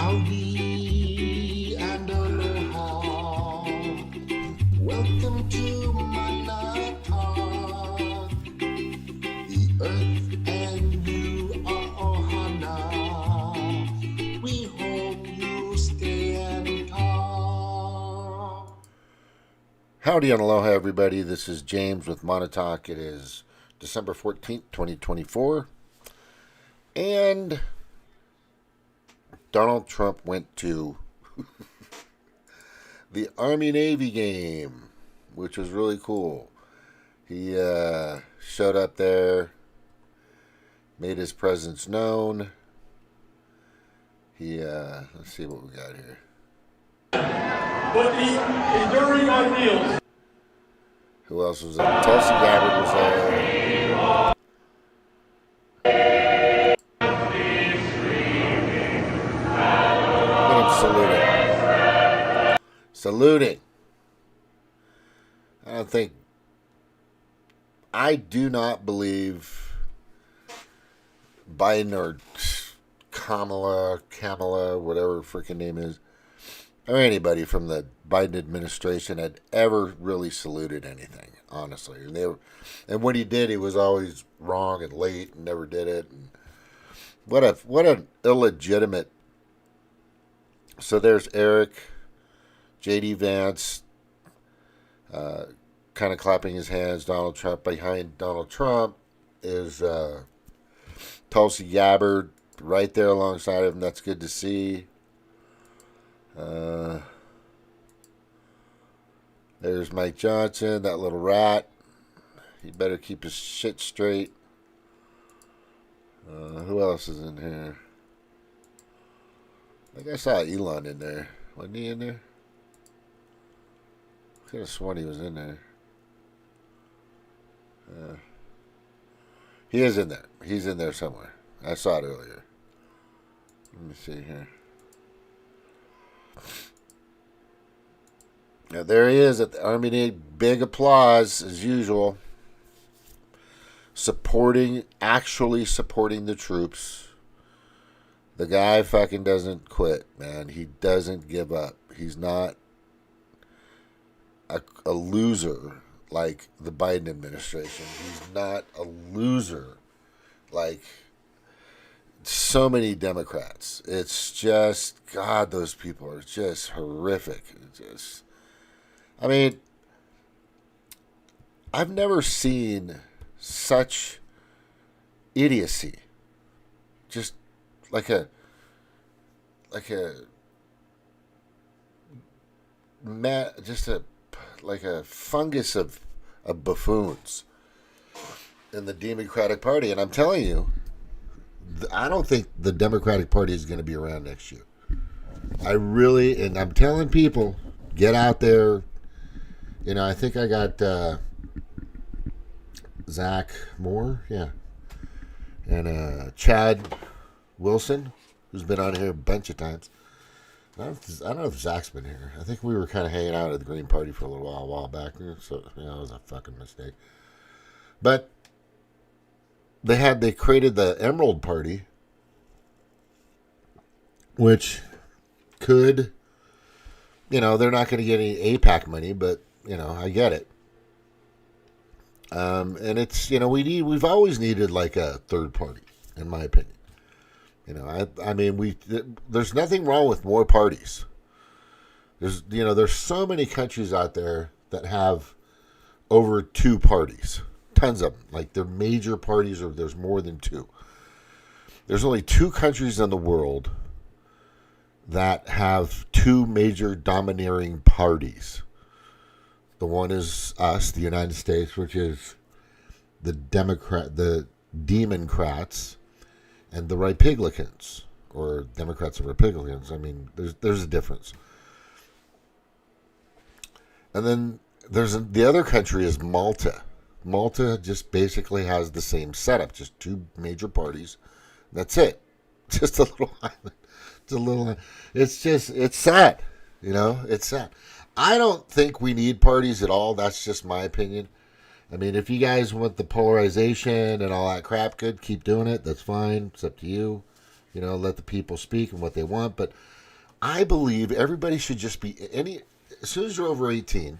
Howdy and aloha. Welcome to Manatawk. The earth and you are ohana. We hope you stay and talk. Howdy and aloha, everybody. This is James with Montauk. It is December 14th, 2024. And Donald Trump went to the Army-Navy game, which was really cool. He showed up there, made his presence known. Let's see what we got here. But the enduring ideals. Who else was there? Tulsi Gabbard was there. Look at him saluting. I do not believe Biden or Kamala, whatever her freaking name is, or anybody from the Biden administration had ever really saluted anything, honestly. And when he did, he was always wrong and late and never did it. And what an illegitimate. So there's Eric, J.D. Vance, kind of clapping his hands. Donald Trump. Behind Donald Trump is Tulsi Gabbard right there alongside of him. That's good to see. There's Mike Johnson, that little rat. He better keep his shit straight. Who else is in here? I think I saw Elon in there. Wasn't he in there? I could have sworn he was in there. He is in there. He's in there somewhere. I saw it earlier. Let me see here. Now there he is at the Army Day. Big applause as usual. Actually supporting the troops. The guy fucking doesn't quit, man. He doesn't give up. He's not a loser like the Biden administration. He's not a loser like so many Democrats. It's just, God, those people are just horrific. I've never seen such idiocy. Just like a fungus of buffoons in the Democratic Party. And I'm telling you, I don't think the Democratic Party is going to be around next year. And I'm telling people, get out there. You know, I think I got Zach Moore, yeah, and Chad Wilson, who's been on here a bunch of times. I don't know if Zach's been here. I think we were kind of hanging out at the Green Party for a while back. So it was a fucking mistake. But they created the Emerald Party, which could, they're not going to get any AIPAC money, but I get it. And it's we've always needed like a third party, in my opinion. There's nothing wrong with more parties. There's so many countries out there that have over two parties. Tons of them. Like they're major parties, or there's more than two. There's only two countries in the world that have two major domineering parties. The one is us, the United States, which is the Demoncrats, and the Republicans, or Democrats and Republicans. There's a difference. And then the other country is Malta. Malta just basically has the same setup, just two major parties. That's it. Just a little island. It's sad. It's sad. I don't think we need parties at all. That's just my opinion. If you guys want the polarization and all that crap, good, keep doing it. That's fine. It's up to you. let the people speak and what they want. But I believe everybody should just be as soon as you're over 18.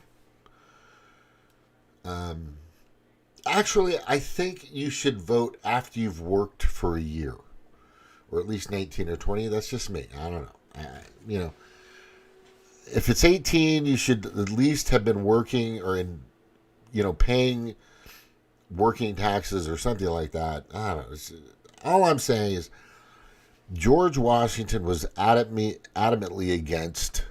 Actually, I think you should vote after you've worked for a year, or at least 19 or 20. That's just me. I don't know. If it's 18, you should at least have been working or paying working taxes or something like that. I don't know. All I'm saying is George Washington was adamantly against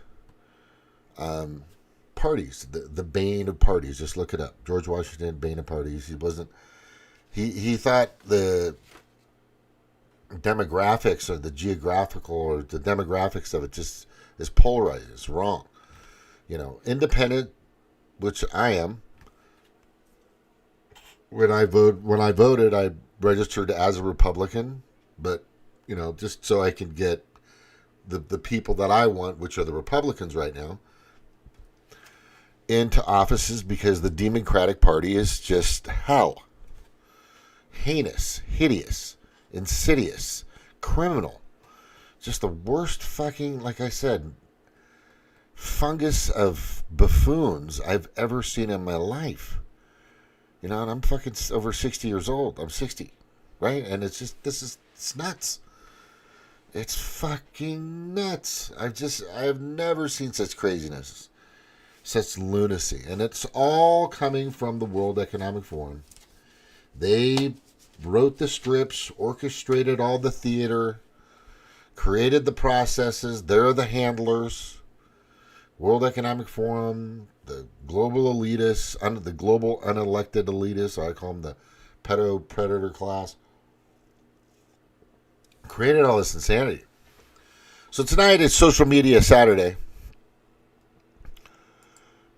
parties, the bane of parties. Just look it up. George Washington, bane of parties. He thought the demographics or the geographical or the demographics of it just is polarized. It's wrong. Independent, which I am. When I voted, I registered as a Republican, but just so I can get the people that I want, which are the Republicans right now, into offices, because the Demoncratic Party is just hell. Heinous, hideous, insidious, criminal. Just the worst fucking, like I said, fungus of buffoons I've ever seen in my life. And I'm fucking over 60 years old. I'm 60, right? And it's nuts. It's fucking nuts. I've never seen such craziness, such lunacy. And it's all coming from the World Economic Forum. They wrote the scripts, orchestrated all the theater, created the processes. They're the handlers. World Economic Forum, the global elitists, the global unelected elitists, I call them the pedo-predator class, created all this insanity. So tonight is Social Media Saturday,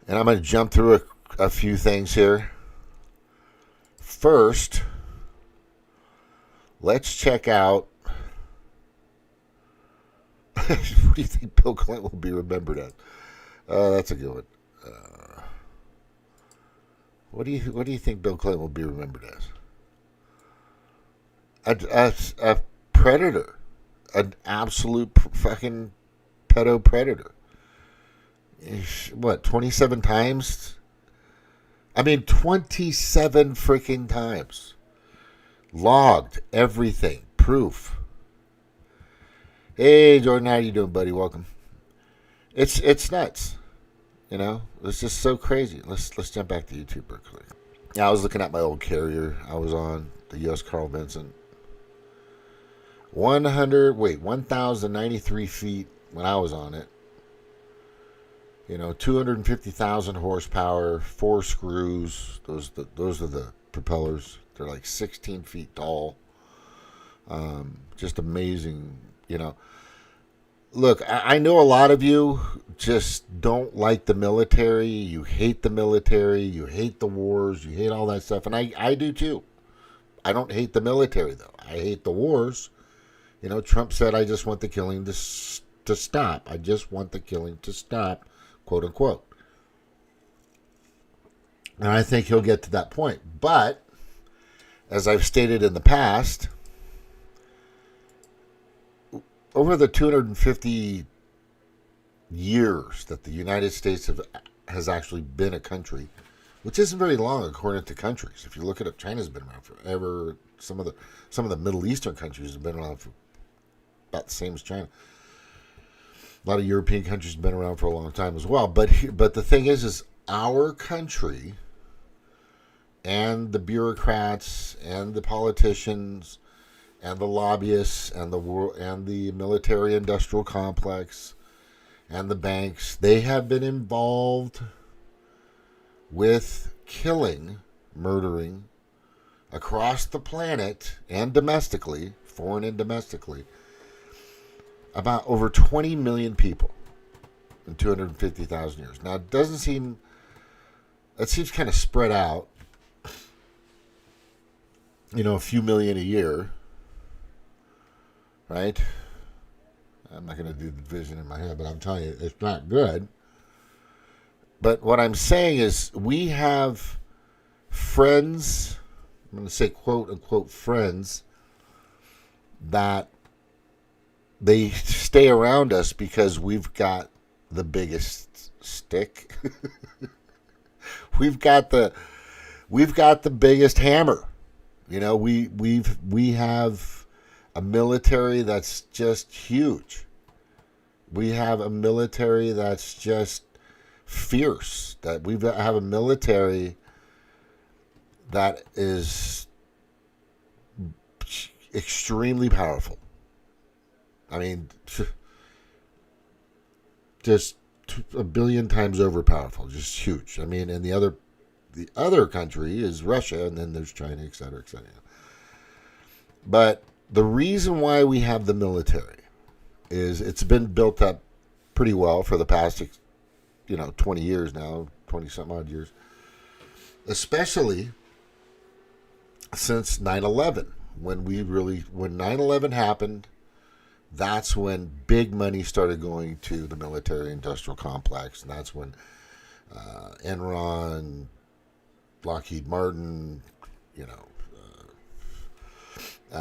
and I'm going to jump through a few things here. First, let's check out what do you think Bill Clinton will be remembered as? That's a good one. What do you think Bill Clinton will be remembered as? A predator, an absolute fucking pedo predator. What, 27 times? 27 freaking times. Logged everything, proof. Hey Jordan, how you doing, buddy? Welcome. It's nuts. It's just so crazy. Let's jump back to YouTube real quick. Yeah, I was looking at my old carrier. I was on the U.S. Carl Vinson. 1,093 feet when I was on it. 250,000 horsepower, 4 screws. Those are the propellers. They're like 16 feet tall. Just amazing, Look, I know a lot of you just don't like the military. You hate the military. You hate the wars. You hate all that stuff. And I do too. I don't hate the military, though. I hate the wars. Trump said, I just want the killing to stop. I just want the killing to stop, quote unquote. And I think he'll get to that point. But, as I've stated in the past, over the 250 years that the United States has actually been a country, which isn't very long according to countries. If you look at it, China's been around forever. Some of the Middle Eastern countries have been around for about the same as China. A lot of European countries have been around for a long time as well. But the thing is our country and the bureaucrats and the politicians and the lobbyists and the military-industrial complex and the banks, they have been involved with killing, murdering, across the planet and domestically, foreign and domestically, about over 20 million people in 250,000 years. Now, it seems kind of spread out, a few million a year. Right? I'm not going to do the division in my head, but I'm telling you, it's not good. But what I'm saying is we have friends, I'm going to say quote unquote friends, that they stay around us because we've got the biggest stick. we've got the biggest hammer. We have a military that's just huge. We have a military that's just fierce. That we have a military that is extremely powerful. I mean, just a billion times over powerful, just huge. I mean, and the other country is Russia, and then there's China, et cetera, et cetera. But the reason why we have the military is it's been built up pretty well for the past, 20 years now, 20 some odd years, especially since 9/11. When 9/11 happened, that's when big money started going to the military-industrial complex, and that's when Enron, Lockheed Martin,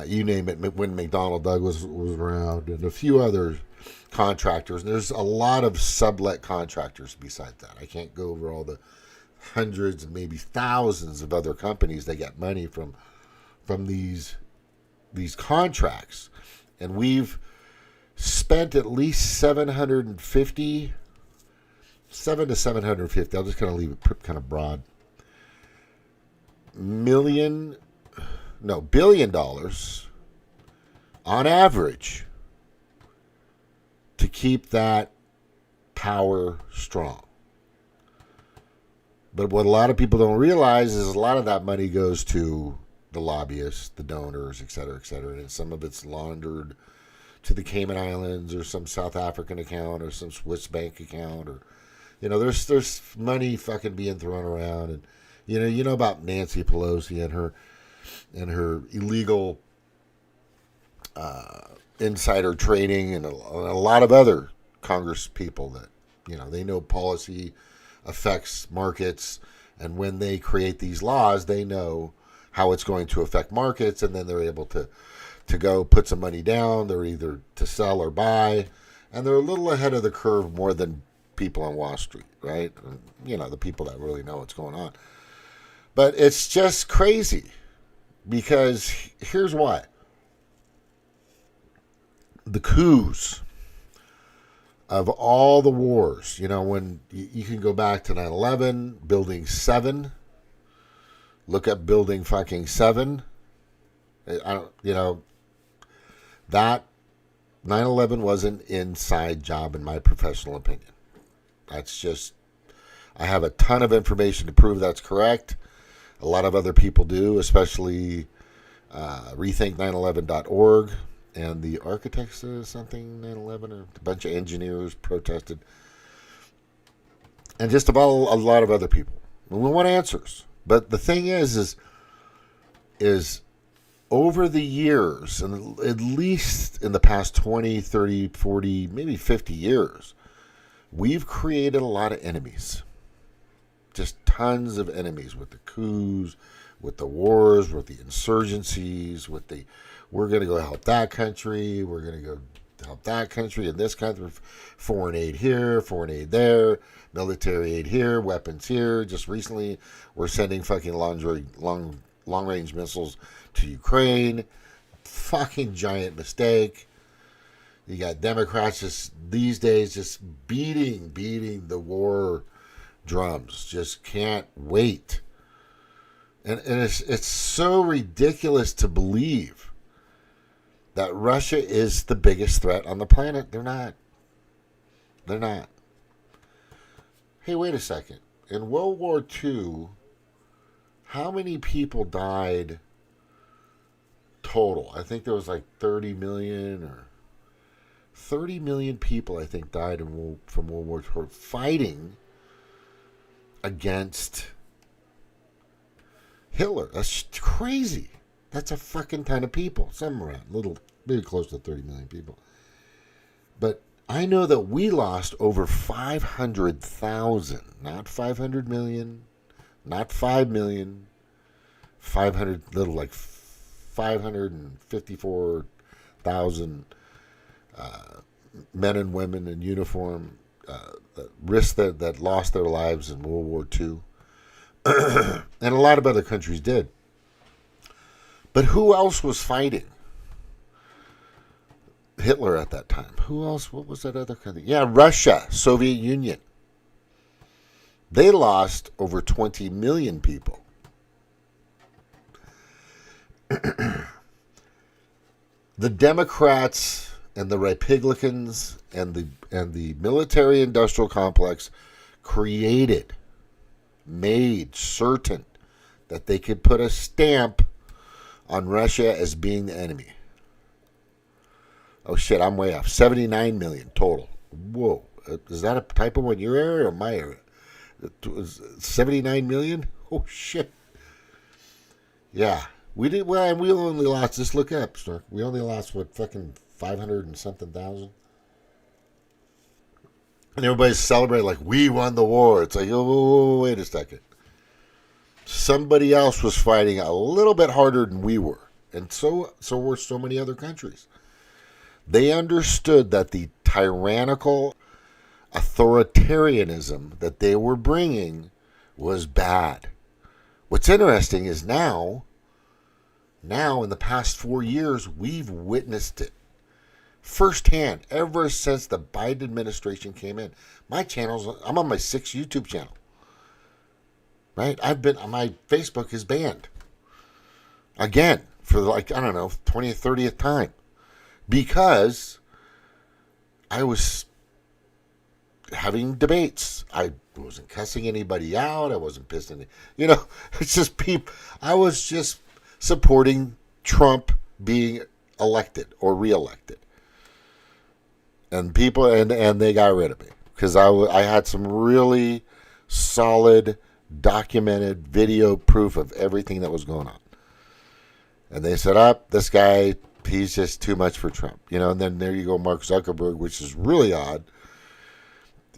you name it, when McDonnell Douglas was around, and a few other contractors. And there's a lot of sublet contractors besides that. I can't go over all the hundreds and maybe thousands of other companies that get money from these contracts. And we've spent at least 750, $7 to 750, I'll just kind of leave it kind of broad, $1 billion on average to keep that power strong. But what a lot of people don't realize is a lot of that money goes to the lobbyists, the donors, et cetera, and some of it's laundered to the Cayman Islands or some South African account or some Swiss bank account, or there's money fucking being thrown around. And you know about Nancy Pelosi and her illegal insider trading, and a lot of other Congress people that they know policy affects markets, and when they create these laws, they know how it's going to affect markets, and then they're able to go put some money down. They're either to sell or buy, and they're a little ahead of the curve more than people on Wall Street, right? The people that really know what's going on. But it's just crazy, because here's why. The coups of all the wars, when you can go back to 9/11, Building 7, look up Building fucking 7. That 9/11 was an inside job, in my professional opinion. That's just, I have a ton of information to prove that's correct. A lot of other people do, especially rethink911.org and the architects of something 9/11, or a bunch of engineers protested, and just about a lot of other people. And we want answers. But the thing is over the years, and at least in the past 20, 30, 40, maybe 50 years, we've created a lot of enemies. Just tons of enemies, with the coups, with the wars, with the insurgencies, with the, we're going to go help that country, we're going to go help that country, and this country, foreign aid here, foreign aid there, military aid here, weapons here. Just recently, we're sending fucking long-range missiles to Ukraine. Fucking giant mistake. You got Democrats just these days just beating the war drums. Just can't wait. And it's so ridiculous to believe that Russia is the biggest threat on the planet. They're not. Hey, wait a second. In World War II, how many people died total? I think there was like 30 million or 30 million people, I think, died from World War II fighting against Hitler. That's crazy. That's a fucking ton of people. Somewhere around, maybe close to 30 million people. But I know that we lost over 500,000, not 500 million, not 5 million, 500, little like 554,000 men and women in uniform that lost their lives in World War II. And a lot of other countries did. But who else was fighting? Hitler at that time. Who else? What was that other country? Yeah, Russia, Soviet Union. They lost over 20 million people. The Democrats and the Republicans and the military-industrial complex made certain that they could put a stamp on Russia as being the enemy. Oh shit, I'm way off. 79 million total. Whoa. Is that a typo in your area or my area? 79 million? Oh shit. Yeah. We did well, and we only lost, just look up, Stark. We only lost what, fucking 500 and something thousand? And everybody's celebrating like we won the war. It's like, oh, wait a second. Somebody else was fighting a little bit harder than we were. And so were so many other countries. They understood that the tyrannical authoritarianism that they were bringing was bad. What's interesting is now in the past 4 years, we've witnessed it firsthand ever since the Biden administration came in. I'm on my 6th YouTube channel. Right? My Facebook is banned. Again, for 20th, 30th time. Because I was having debates. I wasn't cussing anybody out. I wasn't pissing. It's just people. I was just supporting Trump being elected or reelected. And people, and they got rid of me. Because I had some really solid, documented video proof of everything that was going on. And they said, this guy, he's just too much for Trump. And then there you go, Mark Zuckerberg, which is really odd.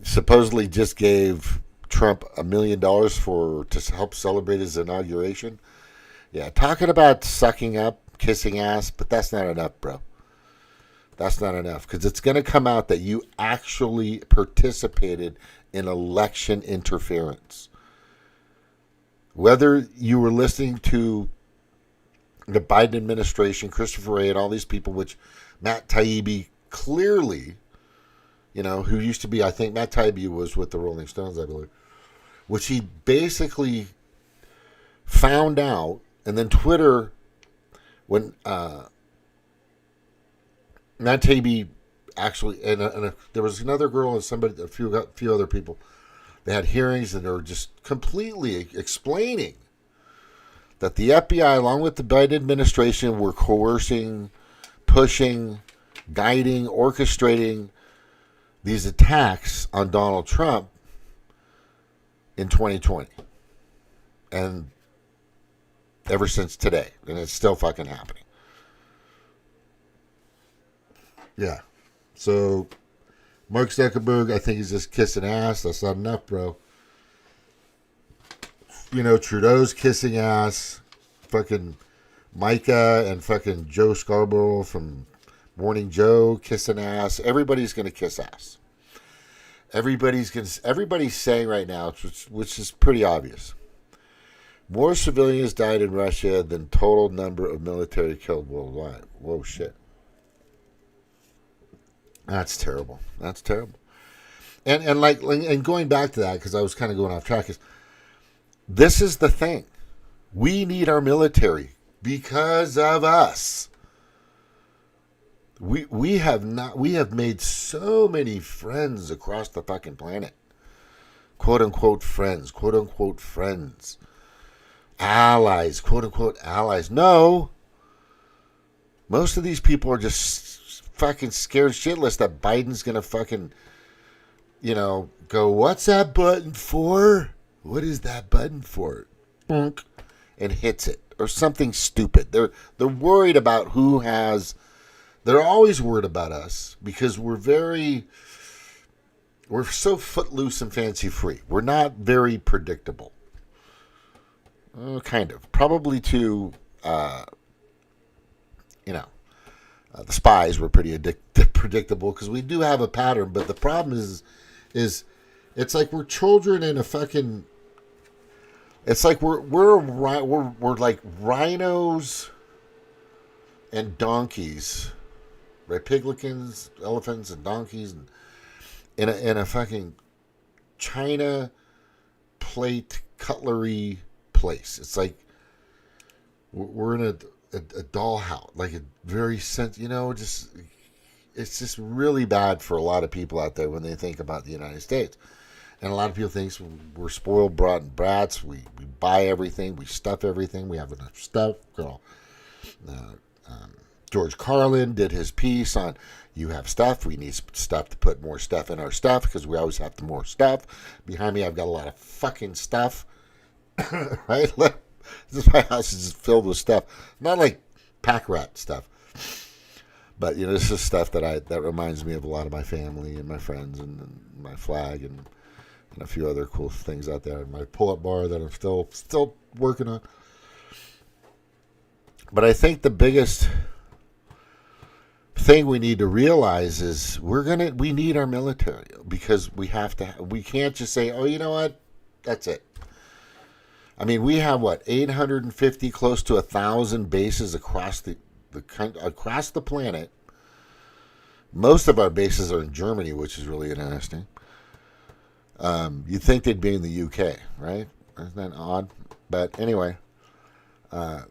Supposedly just gave Trump $1 million to help celebrate his inauguration. Yeah, talking about sucking up, kissing ass, but that's not enough, bro. That's not enough, because it's going to come out that you actually participated in election interference. Whether you were listening to the Biden administration, Christopher Wray, and all these people, which Matt Taibbi clearly, who used to be, I think Matt Taibbi was with the Rolling Stones, I believe, which he basically found out, and then Twitter, when Matt Taibbi actually, and there was another girl and a few other people, they had hearings and they were just completely explaining that the FBI, along with the Biden administration, were coercing, pushing, guiding, orchestrating these attacks on Donald Trump in 2020. And ever since today. And it's still fucking happening. Yeah. So, Mark Zuckerberg, I think he's just kissing ass. That's not enough, bro. Trudeau's kissing ass. Fucking Micah and fucking Joe Scarborough from Morning Joe kissing ass. Everybody's going to kiss ass. Everybody's saying right now, which is pretty obvious, more civilians died in Russia than total number of military killed worldwide. Whoa, shit. That's terrible. That's terrible. And going back to that, because I was kind of going off track, this is the thing. We need our military because of us. We have made so many friends across the fucking planet. Quote unquote friends. Allies, quote unquote allies. No. Most of these people are just fucking scared shitless that Biden's gonna fucking, go, what's that button for? What is that button for? Bonk, and hits it. Or something stupid. They're worried about who has. They're always worried about us because we're so footloose and fancy free. We're not very predictable. Kind of. Probably to, The spies were pretty predictable because we do have a pattern. But the problem is it's like we're children in a fucking. It's like we're like rhinos and donkeys, right? Piglikins, elephants, and donkeys, and in a fucking China plate cutlery place. It's like we're in a dollhouse, like a very just it's just really bad for a lot of people out there when they think about the United States. And a lot of people think we're spoiled brats. We buy everything, we stuff everything, we have enough stuff. George Carlin did his piece on you have stuff, we need stuff to put more stuff in our stuff because we always have more stuff. Behind me, I've got a lot of fucking stuff. Right? My house is just filled with stuff. Not like pack rat stuff. But, this is stuff that reminds me of a lot of my family and my friends and my flag and a few other cool things out there. My pull-up bar that I'm still working on. But I think the biggest thing we need to realize is we need our military because we can't just say, oh, you know what, that's it. I mean, we have 850, close to 1,000 bases across the planet. Most of our bases are in Germany, which is really interesting. You'd think they'd be in the UK, right? Isn't that odd? But anyway, I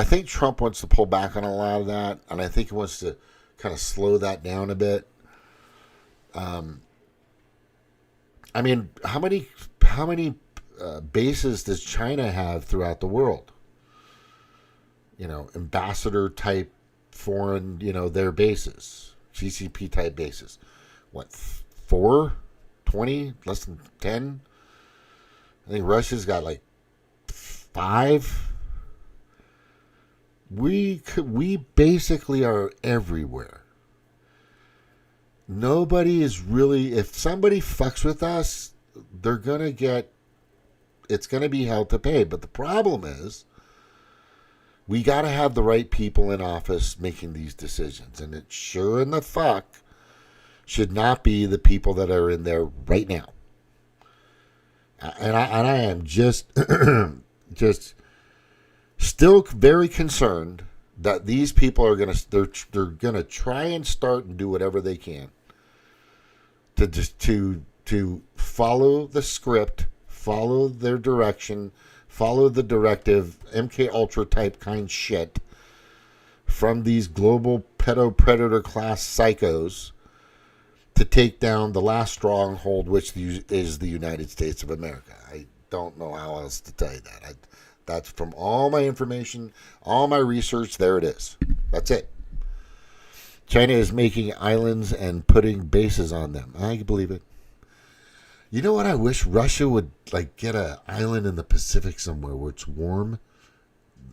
think Trump wants to pull back on a lot of that, and I think he wants to kind of slow that down a bit. I mean, how many bases does China have throughout the world? Ambassador type foreign, their bases, CCP type bases. What, 4? 20? Less than 10? I think Russia's got 5. We basically are everywhere. Nobody is really, if somebody fucks with us, it's going to be hell to pay. But the problem is, we got to have the right people in office making these decisions. And it sure in the fuck should not be the people that are in there right now. And I am just still very concerned that these people are they're gonna try and start and do whatever they can to follow the script, follow their direction, follow the directive, MK Ultra type kind shit from these global pedo-predator class psychos to take down the last stronghold, which is the United States of America. I don't know how else to tell you that. That's from all my information, all my research. There it is. That's it. China is making islands and putting bases on them. I can believe it. You know what? I wish Russia would get an island in the Pacific somewhere where it's warm.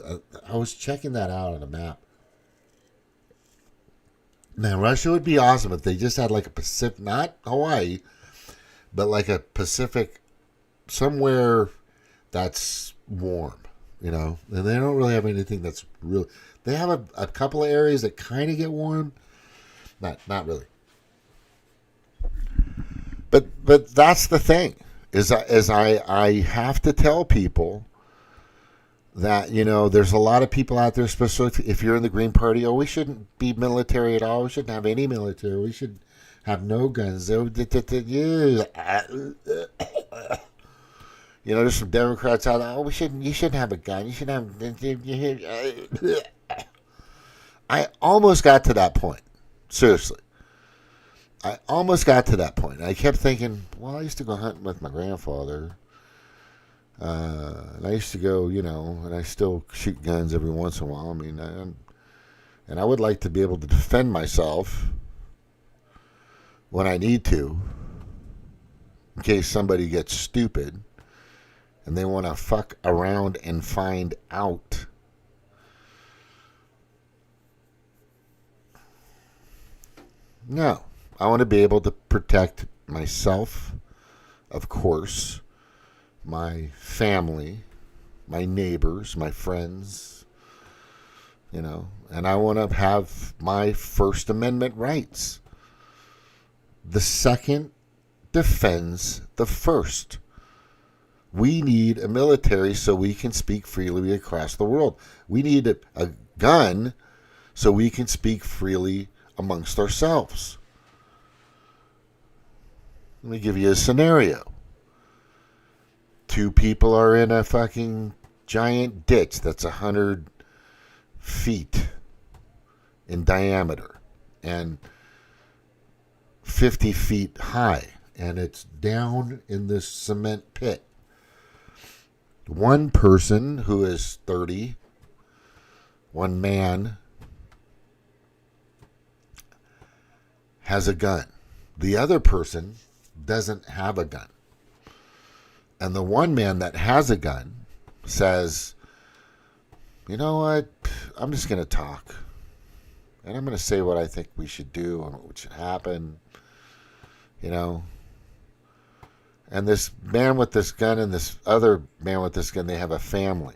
I was checking that out on a map. Man, Russia would be awesome if they just had a Pacific, not Hawaii, but a Pacific somewhere that's warm, and they don't really have anything that's really. They have a couple of areas that kind of get warm, not really. But that's the thing is I have to tell people that there's a lot of people out there, especially if you're in the Green Party. Oh, we shouldn't be military at all. We shouldn't have any military. We should have no guns. There's some Democrats out there. Oh, you shouldn't have a gun. You shouldn't have. I almost got to that point. Seriously. I almost got to that point. I kept thinking, well, I used to go hunting with my grandfather. And I used to go, and I still shoot guns every once in a while. I mean, and I would like to be able to defend myself when I need to, in case somebody gets stupid and they want to fuck around and find out. No, I want to be able to protect myself, of course, my family, my neighbors, my friends, and I want to have my First Amendment rights. The second defends the first. We need a military so we can speak freely across the world. We need a gun so we can speak freely amongst ourselves. Let me give you a scenario. Two people are in a fucking giant ditch that's 100 feet in diameter and 50 feet high, and it's down in this cement pit. One person who is 30, one man, has a gun. The other person doesn't have a gun. And the one man that has a gun says, you know what, I'm just going to talk. And I'm going to say what I think we should do and what should happen. And this man with this gun and this other man with this gun, they have a family.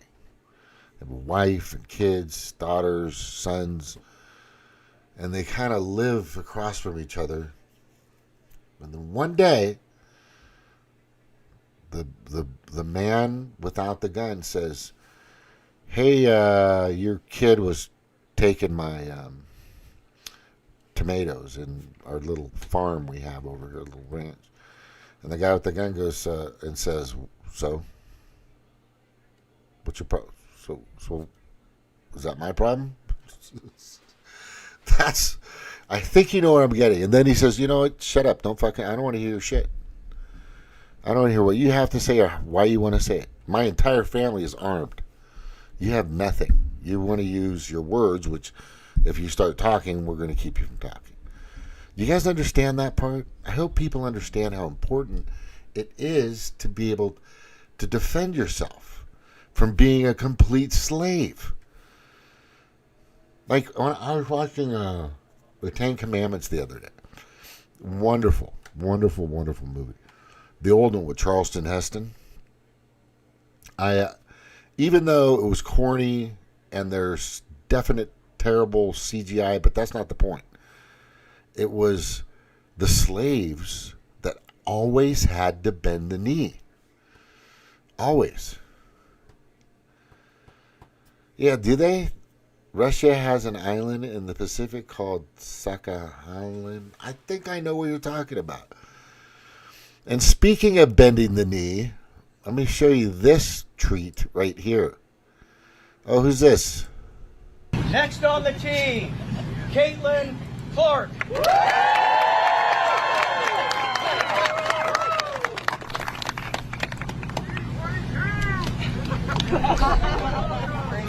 They have a wife and kids, daughters, sons. And they kind of live across from each other. And then one day, the man without the gun says, hey, your kid was taking my tomatoes in our little farm we have over here, a little ranch. And the guy with the gun goes and says, so, what's your problem? So, is that my problem? I think you know what I'm getting. And then he says, you know what, shut up, I don't want to hear your shit. I don't want to hear what you have to say or why you want to say it. My entire family is armed. You have nothing. You want to use your words, which if you start talking, we're going to keep you from talking. You guys understand that part? I hope people understand how important it is to be able to defend yourself from being a complete slave. Like, when I was watching the Ten Commandments the other day. Wonderful, wonderful, wonderful movie. The old one with Charleston Heston. Even though it was corny and there's definite terrible CGI, but that's not the point. It was the slaves that always had to bend the knee. Always. Yeah, do they? Russia has an island in the Pacific called Sakhalin. I think I know what you're talking about. And speaking of bending the knee, let me show you this treat right here. Oh, who's this? Next on the team, Caitlin Clark.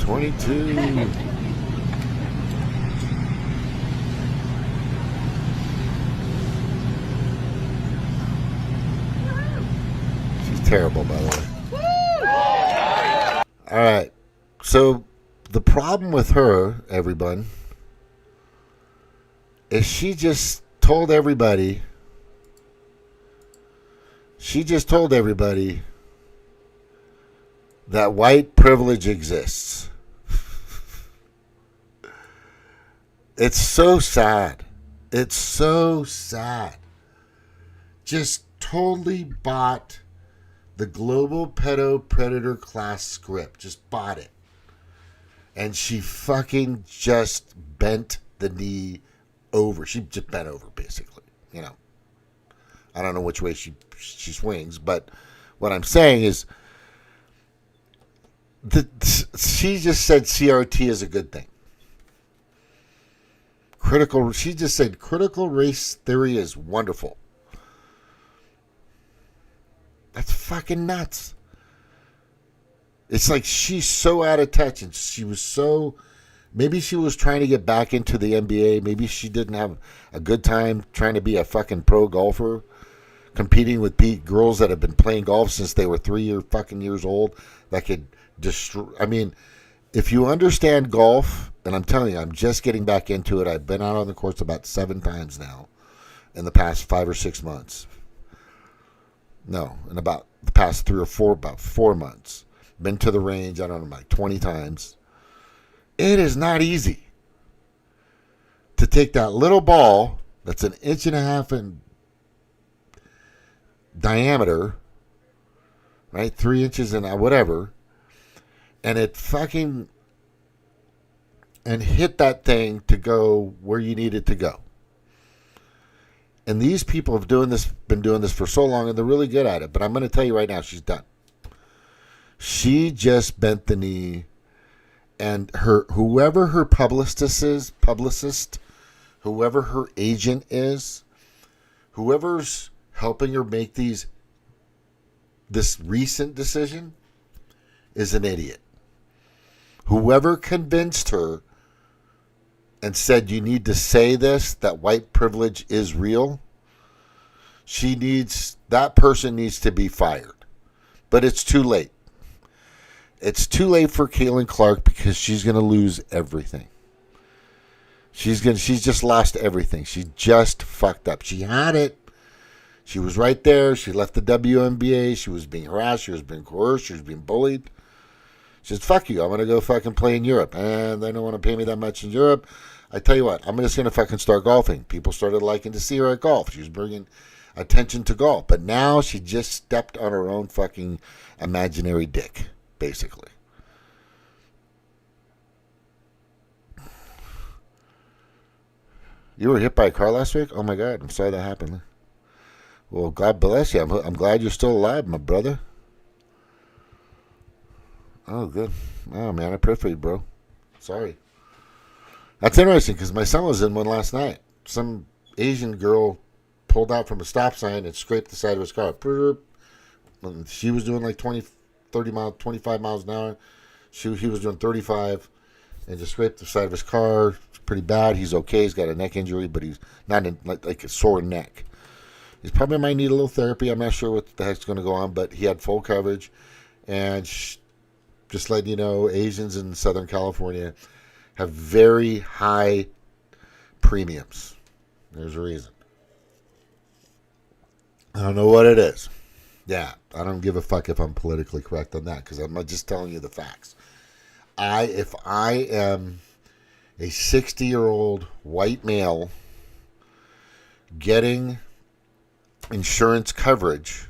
22. She's terrible, by the way. All right. So the problem with her, everyone, is she just told everybody that white privilege exists. It's so sad. It's so sad. Just totally bought the global pedo-predator class script. Just bought it. And she fucking just bent the knee over. She just bent over, basically. You know. I don't know which way she swings, but what I'm saying is she just said CRT is a good thing. She just said critical race theory is wonderful. That's fucking nuts. It's like she's so out of touch, and maybe she was trying to get back into the NBA. Maybe she didn't have a good time trying to be a fucking pro golfer, competing with girls that have been playing golf since they were 3 years old that could destroy. I mean, if you understand golf, and I'm telling you, I'm just getting back into it. I've been out on the course about 7 times now in the past 5 or 6 months. No, in about the past 3 or 4, about 4 months. Been to the range, I don't know, like 20 times. It is not easy to take that little ball that's an inch and a half in diameter, right? 3 inches and whatever, and it fucking and hit that thing to go where you need it to go. And these people have been doing this for so long, and they're really good at it. But I'm going to tell you right now, she's done. She just bent the knee, and whoever her publicist, whoever her agent is, whoever's helping her make this recent decision is an idiot. Whoever convinced her and said you need to say this, that white privilege is real, that person needs to be fired. But it's too late. It's too late for Caitlin Clark because she's going to lose everything. She's just lost everything. She just fucked up. She had it. She was right there. She left the WNBA. She was being harassed. She was being coerced. She was being bullied. She said, fuck you. I'm going to go fucking play in Europe. And they don't want to pay me that much in Europe. I tell you what, I'm just going to fucking start golfing. People started liking to see her at golf. She was bringing attention to golf. But now she just stepped on her own fucking imaginary dick, basically. You were hit by a car last week? Oh my God, I'm sorry that happened. Well, God bless you. I'm glad you're still alive, my brother. Oh, good. Oh, man, I pray for you, bro. Sorry. That's interesting because my son was in one last night. Some Asian girl pulled out from a stop sign and scraped the side of his car. And she was doing like 25 miles an hour. He was doing 35 and just scraped the side of his car. It's pretty bad. He's okay. He's got a neck injury, but he's not in, like a sore neck. He probably might need a little therapy. I'm not sure what the heck's going to go on, but he had full coverage. And just letting you know, Asians in Southern California have very high premiums. There's a reason. I don't know what it is. Yeah, I don't give a fuck if I'm politically correct on that because I'm just telling you the facts. If I am a 60-year-old white male getting insurance coverage,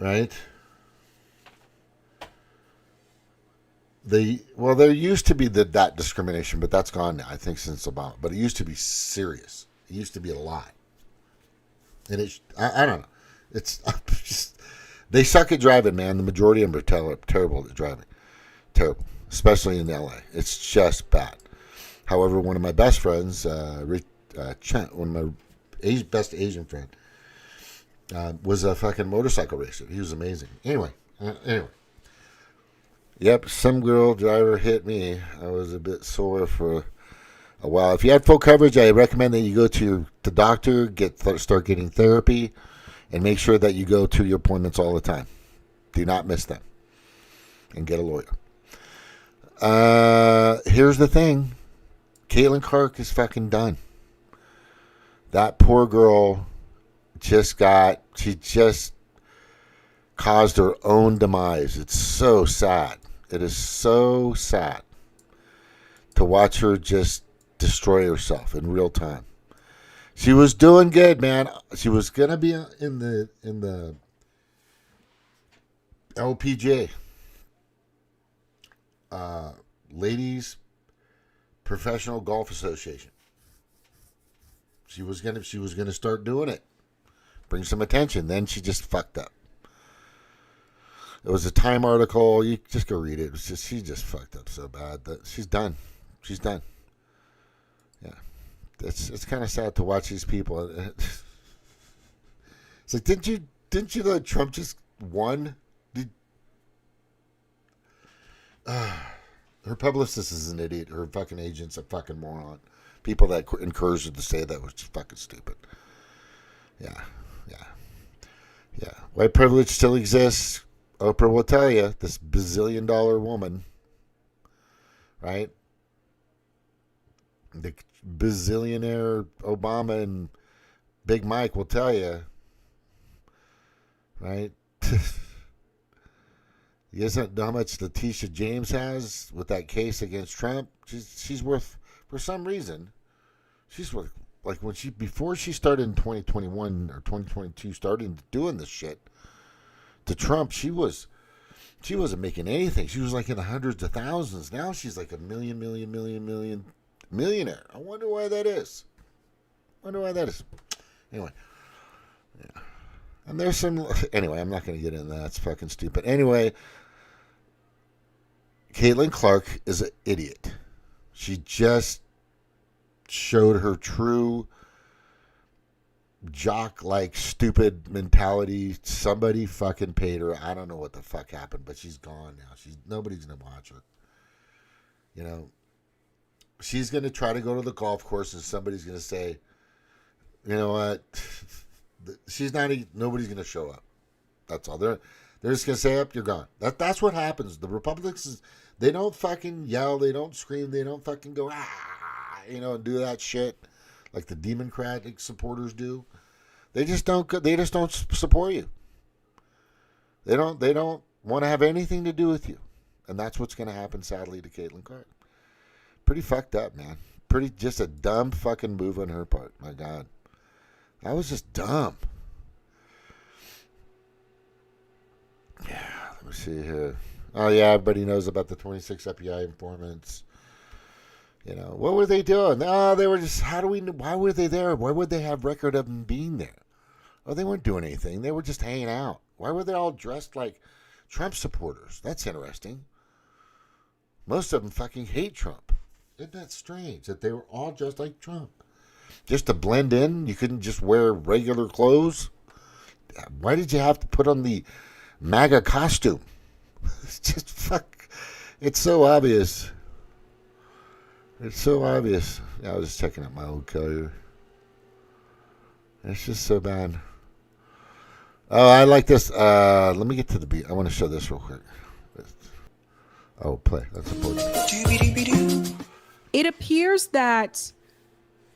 right? There used to be that discrimination, but that's gone now, I think, since Obama. But it used to be serious. It used to be a lot. And I don't know. It's just, they suck at driving, man. The majority of them are terrible at driving. Terrible. Especially in LA. It's just bad. However, one of my best friends, one of my best Asian friend, was a fucking motorcycle racer. He was amazing. Anyway. Yep, some girl driver hit me. I was a bit sore for a while. If you had full coverage, I recommend that you go to the doctor, start getting therapy, and make sure that you go to your appointments all the time. Do not miss them. And get a lawyer. Here's the thing. Caitlin Clark is fucking done. That poor girl she just caused her own demise. It's so sad. It is so sad to watch her just destroy herself in real time. She was doing good, man. She was gonna be in the LPGA, Ladies Professional Golf Association. She was gonna start doing it, bring some attention. Then she just fucked up. It was a Time article. You just go read it. It was just she just fucked up so bad that she's done. She's done. Yeah, it's kind of sad to watch these people. It's like didn't you know that Trump just won? Her publicist is an idiot. Her fucking agent's a fucking moron. People that encouraged her to say that was just fucking stupid. Yeah. White privilege still exists. Oprah will tell you, this bazillion-dollar woman, right? The bazillionaire Obama and Big Mike will tell you, right? You guys know how much Letitia James has with that case against Trump? She's worth, for some reason, she's worth, like when before she started in 2021 or 2022, starting doing this shit to Trump, she wasn't making anything. She was like in the hundreds of thousands. Now she's like a millionaire. I wonder why that is. Anyway, yeah. And there's some. Anyway, I'm not going to get into that. It's fucking stupid. Anyway, Caitlin Clark is an idiot. She just showed her true jock-like stupid mentality. Somebody fucking paid her. I don't know what the fuck happened, but she's gone now. Nobody's gonna watch her. You know, she's gonna try to go to the golf course, and somebody's gonna say, you know what? Nobody's gonna show up. That's all. They're just gonna say, "Up, you're gone." That's what happens. The Republicans, they don't fucking yell, they don't scream, they don't fucking go and do that shit like the Democratic supporters do. They just don't support you. They don't want to have anything to do with you, and that's what's gonna happen, sadly, to Caitlin Clark. Pretty fucked up, man. Just a dumb fucking move on her part. My God, that was just dumb. Yeah, let me see here. Oh, yeah, everybody knows about the 26 FBI informants. You know, what were they doing? Oh, they were just, why were they there? Why would they have record of them being there? Oh, they weren't doing anything. They were just hanging out. Why were they all dressed like Trump supporters? That's interesting. Most of them fucking hate Trump. Isn't that strange that they were all dressed like Trump? Just to blend in? You couldn't just wear regular clothes? Why did you have to put on the MAGA costume? It's just it's so obvious. It's so obvious. Yeah, I was just checking out my old car. It's just so bad. Oh, I like this. Let me get to the beat. I want to show this real quick. Oh, play. That's important. It appears that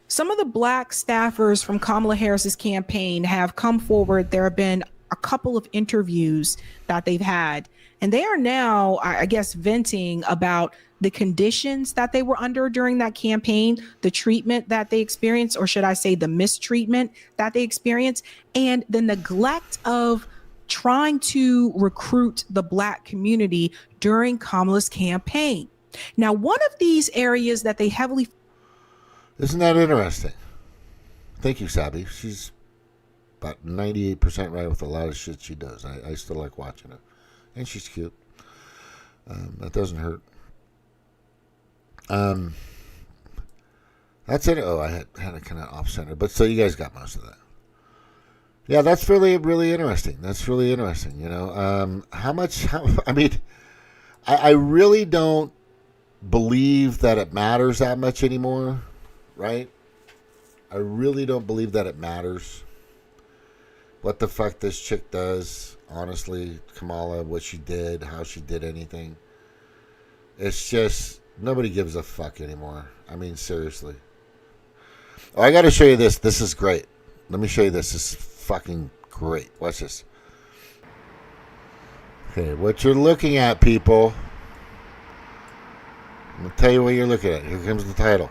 some of the black staffers from Kamala Harris's campaign have come forward. There have been a couple of interviews that they've had, and they are now, I guess, venting about the conditions that they were under during that campaign, the treatment that they experienced, or should I say the mistreatment that they experienced, and the neglect of trying to recruit the black community during Kamala's campaign. Now, one of these areas that they heavily... Isn't that interesting? Thank you, Sabi. She's about 98% right with a lot of shit she does. I still like watching her. And she's cute. That doesn't hurt. That's it. Oh, I had it kind of off-center. But so you guys got most of that. Yeah, that's really, really interesting. That's really interesting, you know. I really don't believe that it matters that much anymore, right? I really don't believe that it matters what the fuck this chick does, honestly, Kamala, what she did, how she did anything. It's just, nobody gives a fuck anymore. I mean, seriously. Oh, I got to show you this. This is great. Let me show you this. This is fucking great. Watch this. Okay, what you're looking at, people. I'm going to tell you what you're looking at. Here comes the title.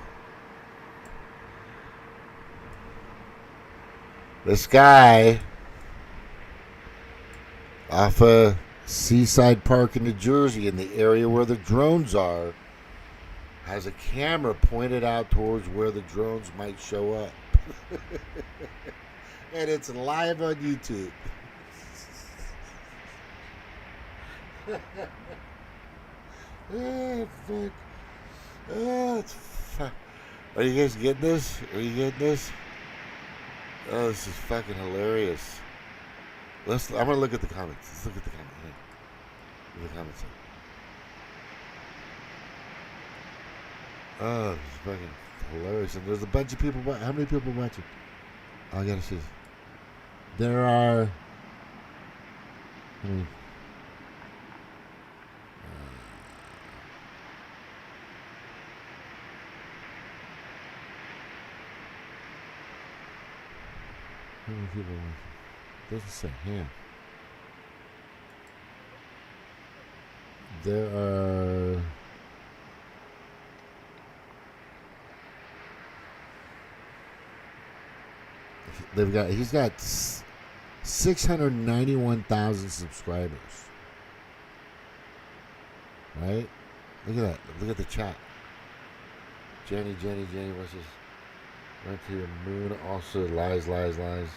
This guy off a Seaside Park in New Jersey, in the area where the drones are, has a camera pointed out towards where the drones might show up. And it's live on YouTube. Oh, fuck. Oh, it's fuck. Are you guys getting this? Are you getting this? Oh, this is fucking hilarious. I'm gonna look at the comments. Let's look at the comments. Look at the comments. Oh, it's fucking hilarious. And there's a bunch of people. How many people watching? Oh, I gotta see. There are. How many people watching? Doesn't say. Yeah. There are. He's got 691,000 subscribers. Right? Look at that. Look at the chat. Jenny, what's this? Went to the moon, also lies. The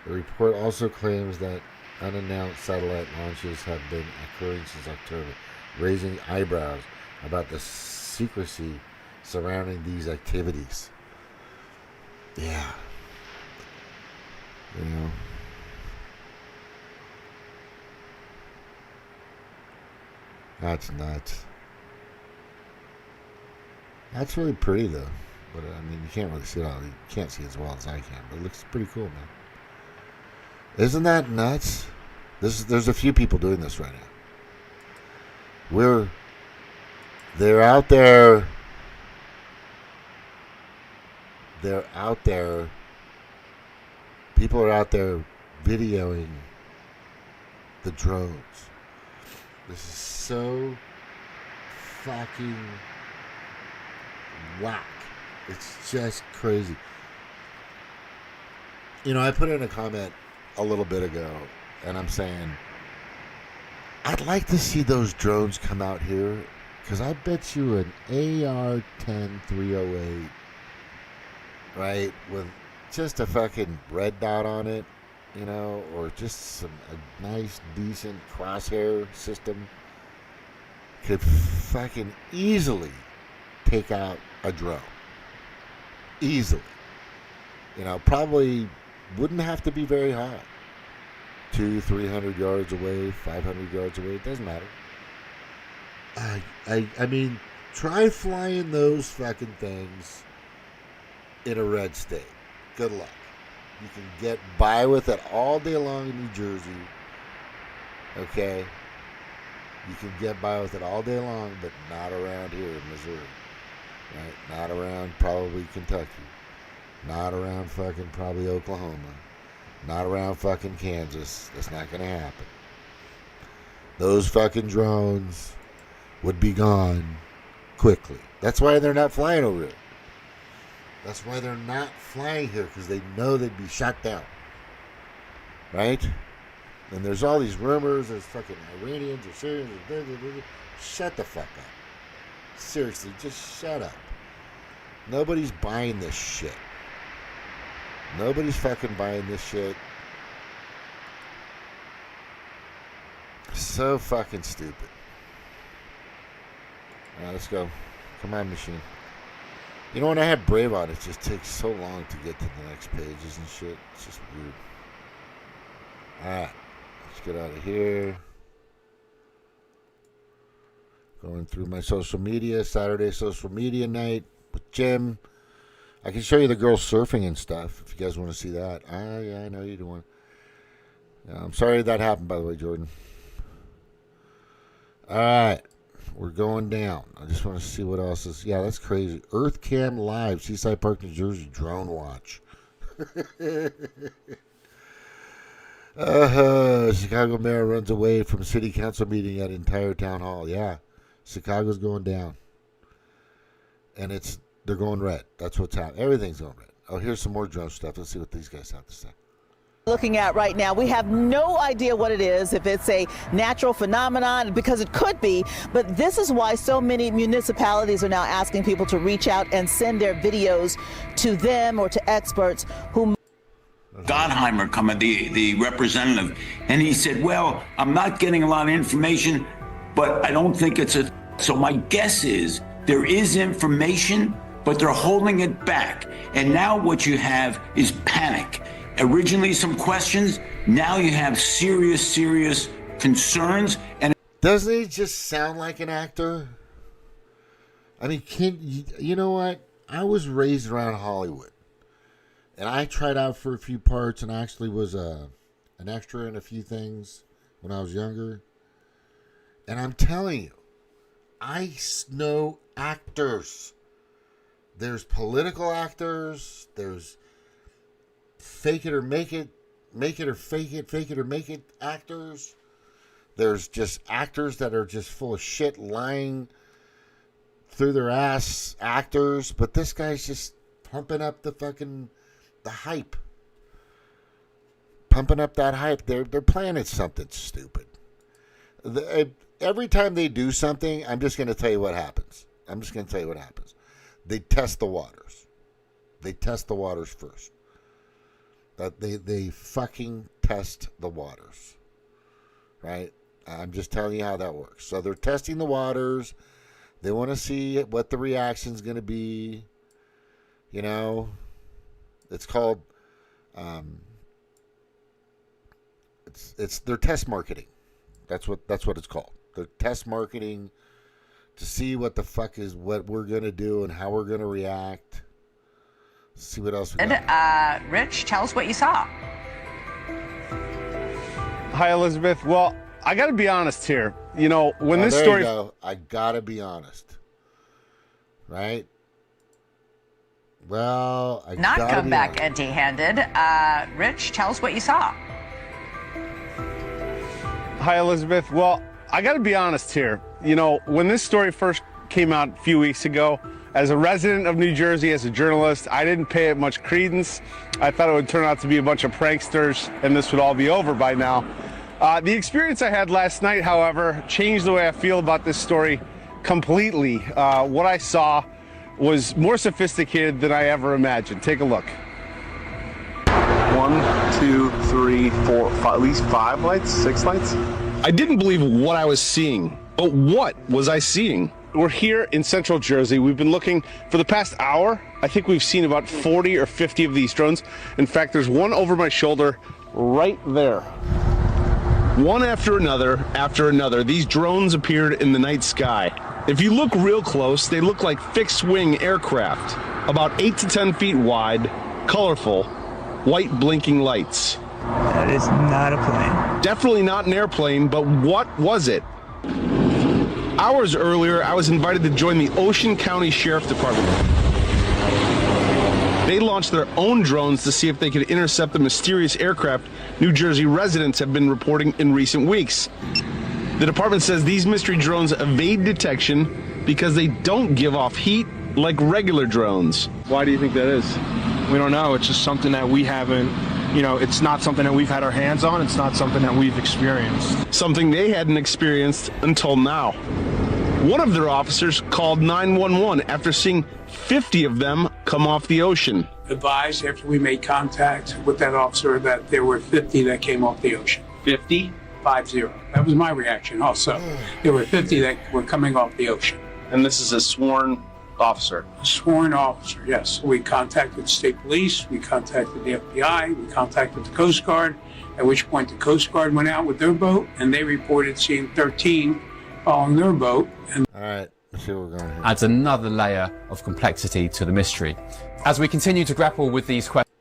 report also claims that unannounced satellite launches have been occurring since October, raising eyebrows about the secrecy surrounding these activities. Yeah. You know. That's nuts. That's really pretty though. But I mean, you can't really see it all. You can't see as well as I can. But it looks pretty cool, man. Isn't that nuts? There's a few people doing this right now. They're out there. They're out there. People are out there videoing the drones. This is so fucking whack. It's just crazy. You know, I put in a comment a little bit ago, and I'm saying, I'd like to see those drones come out here, because I bet you an AR-10 308, right, with just a fucking red dot on it, you know, or just a nice, decent crosshair system could fucking easily take out a drone. Easily. You know, probably wouldn't have to be very high. 200-300 yards away, 500 yards away, it doesn't matter. I mean, try flying those fucking things in a red state. Good luck. You can get by with it all day long in New Jersey. Okay? You can get by with it all day long, but not around here in Missouri. Right? Not around probably Kentucky. Not around fucking probably Oklahoma. Not around fucking Kansas. That's not going to happen. Those fucking drones would be gone quickly. That's why they're not flying over here. That's why they're not flying here, because they know they'd be shot down. Right? And there's all these rumors, there's fucking Iranians or Syrians. Shut the fuck up. Seriously, just shut up. Nobody's buying this shit. Nobody's fucking buying this shit. So fucking stupid. Alright, let's go. Come on, machine. You know, when I had Brave on, it just takes so long to get to the next pages and shit. It's just weird. Alright. Let's get out of here. Going through my social media. Saturday social media night with Jim. I can show you the girls surfing and stuff if you guys want to see that. Yeah, I know you do want. I'm sorry that happened, by the way, Jordan. Alright. We're going down. I just want to see what else is. Yeah, that's crazy. Earth Cam Live, Seaside Park, New Jersey, drone watch. Chicago mayor runs away from city council meeting at entire town hall. Yeah, Chicago's going down. And they're going red. That's what's happening. Everything's going red. Oh, here's some more drone stuff. Let's see what these guys have to say. Looking at right now, we have no idea what it is, if it's a natural phenomenon, because it could be, but this is why so many municipalities are now asking people to reach out and send their videos to them or to experts who. Gottheimer come, the representative, and he said, well, I'm not getting a lot of information, but I don't think it's a. So my guess is there is information, but they're holding it back. And now what you have is panic. Originally some questions, now you have serious concerns. And doesn't he just sound like an actor? I mean, you know what? I was raised around Hollywood, and I tried out for a few parts and actually was an extra in a few things when I was younger. And I'm telling you, I know actors. There's political actors. There's fake it or make it or fake it or make it actors. There's just actors that are just full of shit, lying through their ass actors, but this guy's just pumping up the hype. Pumping up that hype. They're planning something stupid. Every time they do something, I'm just going to tell you what happens. They test the waters. They test the waters first. They fucking test the waters. Right? I'm just telling you how that works. So they're testing the waters. They want to see what the reaction's going to be. You know, it's called, it's their test marketing. That's what it's called. They're test marketing to see what the fuck is what we're going to do and how we're going to react. Let's see what else we got. Rich, tell us what you saw. Hi, Elizabeth. Well, I got to be honest here. You know, when this there story... you go. I got to be honest. Right? Well, I Not gotta come be back honest. empty-handed. Rich, tell us what you saw. Hi, Elizabeth. Well, I got to be honest here. You know, when this story first came out a few weeks ago, as a resident of New Jersey, as a journalist, I didn't pay it much credence. I thought it would turn out to be a bunch of pranksters and this would all be over by now. The experience I had last night, however, changed the way I feel about this story completely. What I saw was more sophisticated than I ever imagined. Take a look. 1, 2, 3, 4, 5, at least 5 lights, 6 lights. I didn't believe what I was seeing, but what was I seeing? We're here in central Jersey. We've been looking for the past hour. I think we've seen about 40 or 50 of these drones. In fact, there's one over my shoulder right there. One after another, these drones appeared in the night sky. If you look real close, they look like fixed-wing aircraft, about 8 to 10 feet wide, colorful, white blinking lights. That is not a plane. Definitely not an airplane, but what was it? Hours earlier, I was invited to join the Ocean County Sheriff Department. They launched their own drones to see if they could intercept the mysterious aircraft New Jersey residents have been reporting in recent weeks. The department says these mystery drones evade detection because they don't give off heat like regular drones. Why do you think that is? We don't know. It's just something that we haven't, it's not something that we've had our hands on. It's not something that we've experienced. Something they hadn't experienced until now. One of their officers called 911 after seeing 50 of them come off the ocean. Advised after we made contact with that officer that there were 50 that came off the ocean. 50? 50. That was my reaction also. There were 50 that were coming off the ocean. And this is a sworn officer? A sworn officer, yes. We contacted state police, we contacted the FBI, we contacted the Coast Guard, at which point the Coast Guard went out with their boat and they reported seeing 13 on their boat. And all right, let's see where we're going here. Adds another layer of complexity to the mystery. As we continue to grapple with these questions.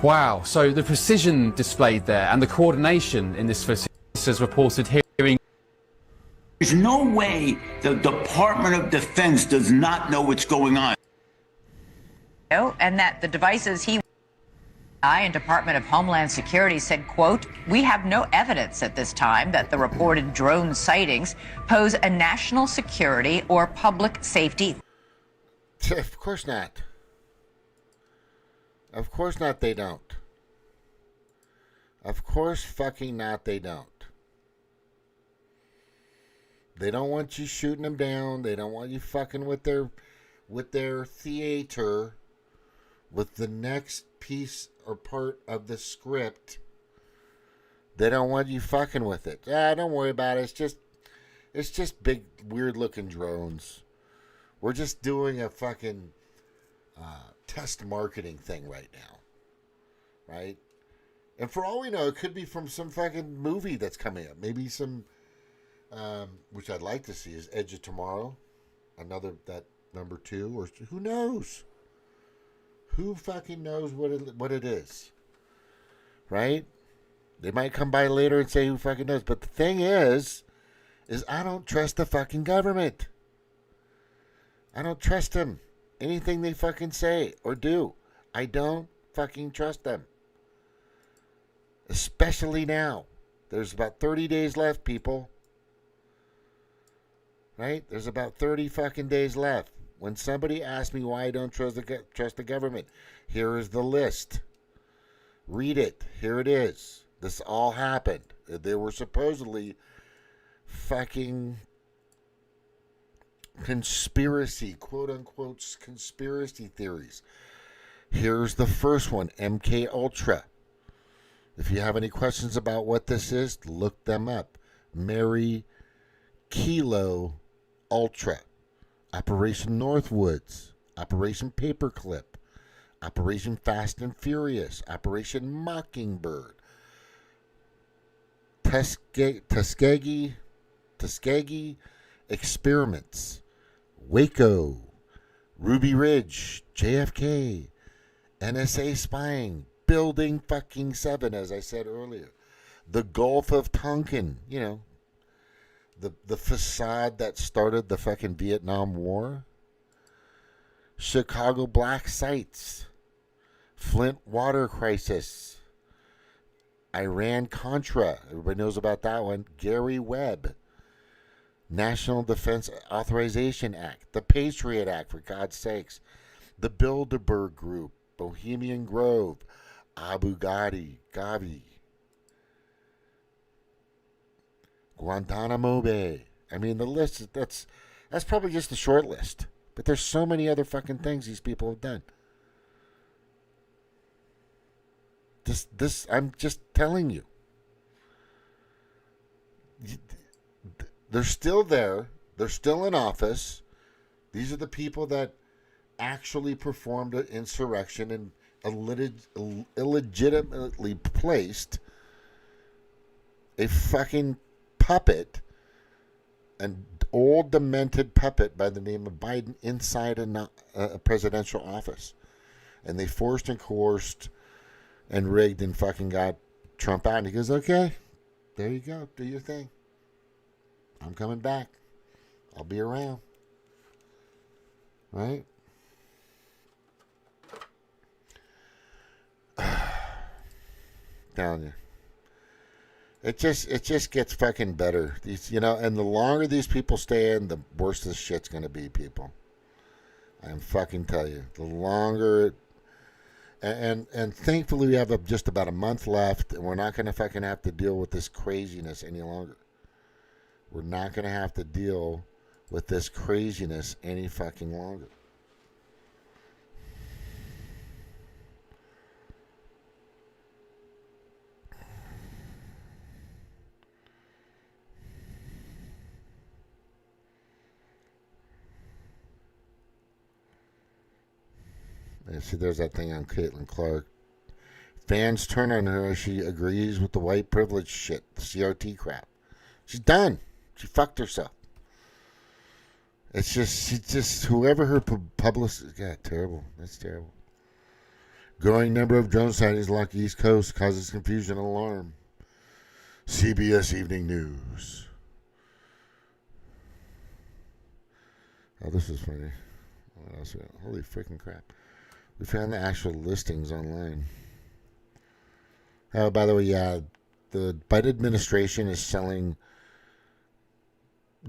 Wow, so the precision displayed there and the coordination in this as reported hearing. There's no way the Department of Defense does not know what's going on. And that the devices he and Department of Homeland Security said, quote, "We have no evidence at this time that the reported drone sightings pose a national security or public safety." Of course not. Of course not, they don't. Of course fucking not, they don't. They don't want you shooting them down. They don't want you fucking with their theater, with the next piece or part of the script. They don't want you fucking with it. Don't worry about it. It's just big, weird looking drones. We're just doing a fucking test marketing thing right now. Right? And for all we know, it could be from some fucking movie that's coming up. Maybe some, which I'd like to see, is Edge of Tomorrow. That number 2, or who knows? Who fucking knows what it is? Right? They might come by later and say who fucking knows. But the thing is I don't trust the fucking government. I don't trust them. Anything they fucking say or do, I don't fucking trust them. Especially now. There's about 30 days left, people. Right? There's about 30 fucking days left. When somebody asks me why I don't trust the government, here is the list. Read it. Here it is. This all happened. There were supposedly fucking conspiracy, quote unquote, conspiracy theories. Here's the first one, MK Ultra. If you have any questions about what this is, look them up. Mary Kilo Ultra. Operation Northwoods. Operation Paperclip. Operation Fast and Furious. Operation Mockingbird. Tuskegee Experiments. Waco. Ruby Ridge. JFK. NSA spying. Building fucking 7, as I said earlier. The Gulf of Tonkin, you know, the facade that started the fucking Vietnam War. Chicago black sites. Flint water crisis. Iran-Contra. Everybody knows about that one. Gary Webb. National Defense Authorization Act. The Patriot Act, for God's sakes. The Bilderberg Group. Bohemian Grove. Abu Dhabi. Guantanamo Bay. I mean, the list, that's probably just a short list. But there's so many other fucking things these people have done. This, I'm just telling you. They're still there. They're still in office. These are the people that actually performed an insurrection and illegitimately placed a fucking puppet, an old demented puppet by the name of Biden, inside a presidential office. And they forced and coerced and rigged and fucking got Trump out. And he goes, okay, there you go. Do your thing. I'm coming back. I'll be around. Right? Telling you. It just gets fucking better. These, you know, and the longer these people stay in, the worse this shit's gonna be, people. I'm fucking tell you. The longer and thankfully we have just about a month left, and we're not gonna fucking have to deal with this craziness any longer. We're not gonna have to deal with this craziness any fucking longer. See, there's that thing on Caitlin Clark. Fans turn on her as she agrees with the white privilege shit, the CRT crap. She's done. She fucked herself. It's just whoever her publicist. God, terrible. That's terrible. Growing number of drone sightings along the East Coast causes confusion and alarm. CBS Evening News. Oh, this is funny. What else? Holy freaking crap. We found the actual listings online. Oh, by the way, yeah, the Biden administration is selling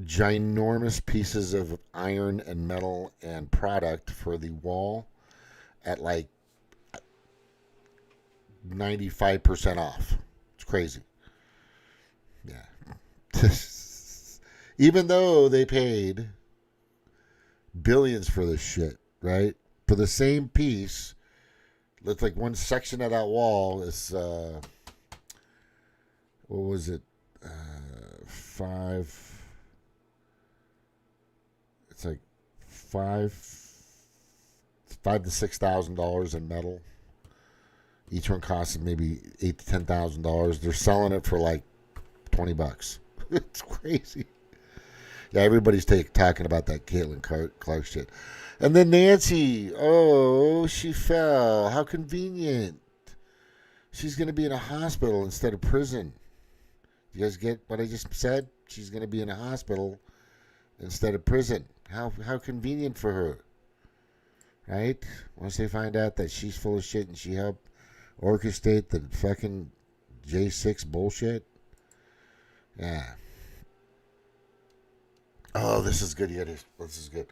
ginormous pieces of iron and metal and product for the wall at like 95% off. It's crazy. Yeah. Even though they paid billions for this shit, right? For the same piece, it's like one section of that wall is, what was it? It's like $5,000 to $6,000 in metal. Each one costs maybe $8,000 to $10,000. They're selling it for like $20. It's crazy. Yeah, everybody's talking about that Caitlin Clark shit. And then Nancy, oh, she fell. How convenient. She's going to be in a hospital instead of prison. You guys get what I just said? She's going to be in a hospital instead of prison. How convenient for her. Right? Once they find out that she's full of shit and she helped orchestrate the fucking J6 bullshit. Yeah. Oh, this is good. This is good.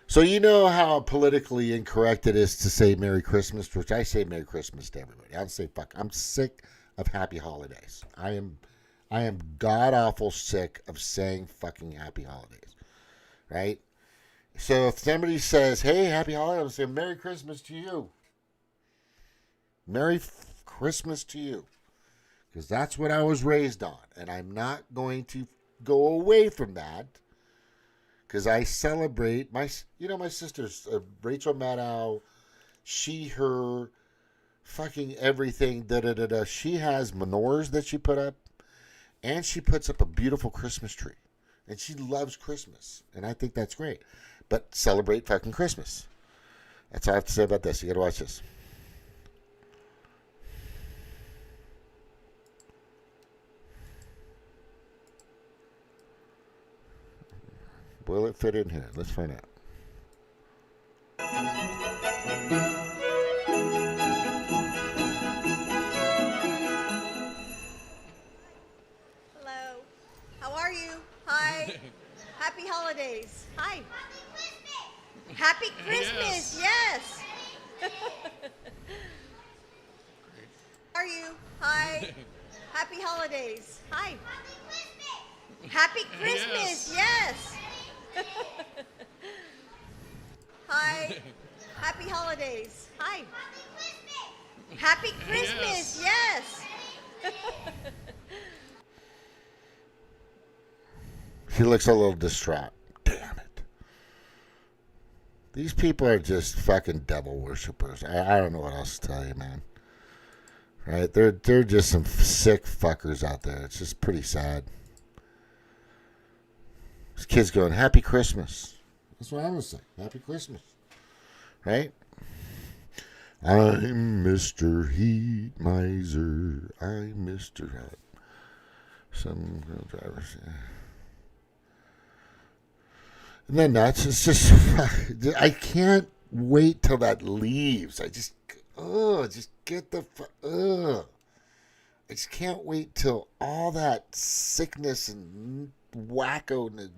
So you know how politically incorrect it is to say Merry Christmas, which I say Merry Christmas to everybody. I don't say fuck. I'm sick of Happy Holidays. I am god awful sick of saying fucking Happy Holidays. Right? So if somebody says, "Hey, Happy Holidays," I'm saying Merry Christmas to you. Merry Christmas to you. Because that's what I was raised on. And I'm not going to go away from that. Because I celebrate my sisters, Rachel Maddow, she, her, fucking everything, da-da-da-da. She has menorahs that she put up. And she puts up a beautiful Christmas tree. And she loves Christmas. And I think that's great. But celebrate fucking Christmas. That's all I have to say about this. You got to watch this. Will it fit in here? Let's find out. Hello. How are you? Hi. Happy holidays. Hi. Happy Christmas. Yes. How are you? Hi. Happy holidays. Hi. Happy Christmas. Yes. Hi. Happy holidays. Hi. Happy Christmas. Yes. She looks a little distraught. Damn it. These people are just fucking devil worshippers. I don't know what else to tell you, man. Right? They're just some sick fuckers out there. It's just pretty sad. This kid's going, Happy Christmas. That's what I'm going to say. Happy Christmas. Right? I'm Mr. Heat Miser. I'm Mr. Hot. Some girl drivers. Yeah. And then nuts. It's just, I can't wait till that leaves. I just get the, I just can't wait till all that sickness and wacko and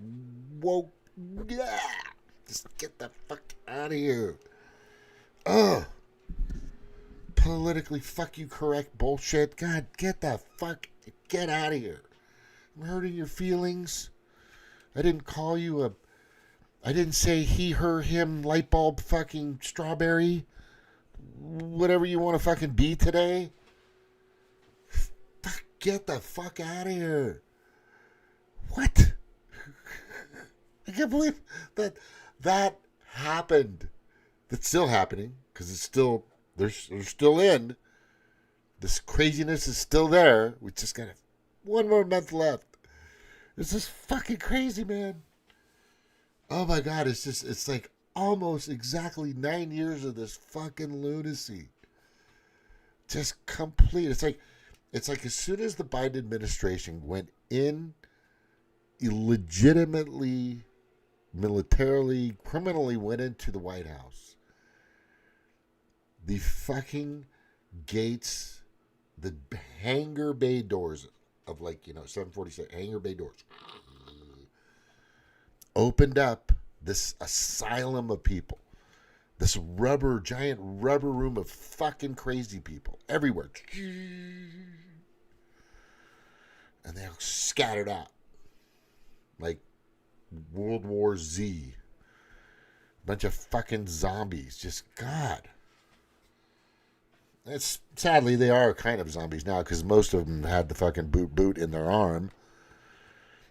woke, yeah, just get the fuck out of here. Politically fuck you correct bullshit. God, get out of here. I'm hurting your feelings. I didn't call you I didn't say he, her, him, light bulb, fucking strawberry. Whatever you want to fucking be today. Get the fuck out of here. What? I can't believe that happened. That's still happening because it's still, they're still in. This craziness is still there. We just got one more month left. It's just fucking crazy, man. Oh my God, it's like almost exactly 9 years of this fucking lunacy. Just complete. It's like as soon as the Biden administration went in, illegitimately, militarily, criminally went into the White House, the fucking gates, the hangar bay doors of 747 hangar bay doors opened up this asylum of people, this giant rubber room of fucking crazy people everywhere. And they're scattered out like World War Z. Bunch of fucking zombies. Just God. Sadly, they are kind of zombies now because most of them had the fucking boot in their arm.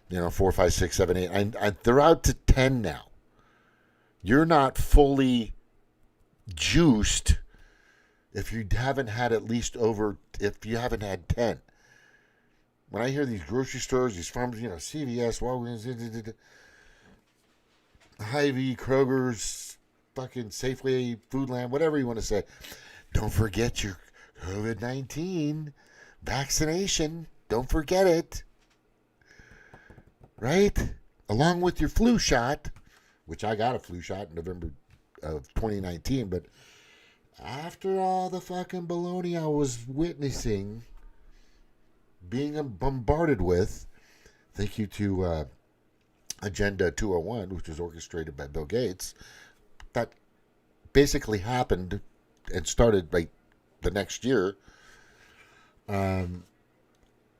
4, 5, 6, 7, 8. They're out to 10 now. You're not fully juiced if you haven't had if you haven't had 10. When I hear these grocery stores, these farms, CVS, Walgreens, Hy-Vee, Kroger's, fucking Safeway, Foodland, whatever you want to say, don't forget your COVID-19 vaccination. Don't forget it. Right? Along with your flu shot, which I got a flu shot in November of 2019, but after all the fucking baloney I was witnessing, being bombarded with, Thank you to Agenda 201, which was orchestrated by Bill Gates. That basically happened and started like the next year. I'm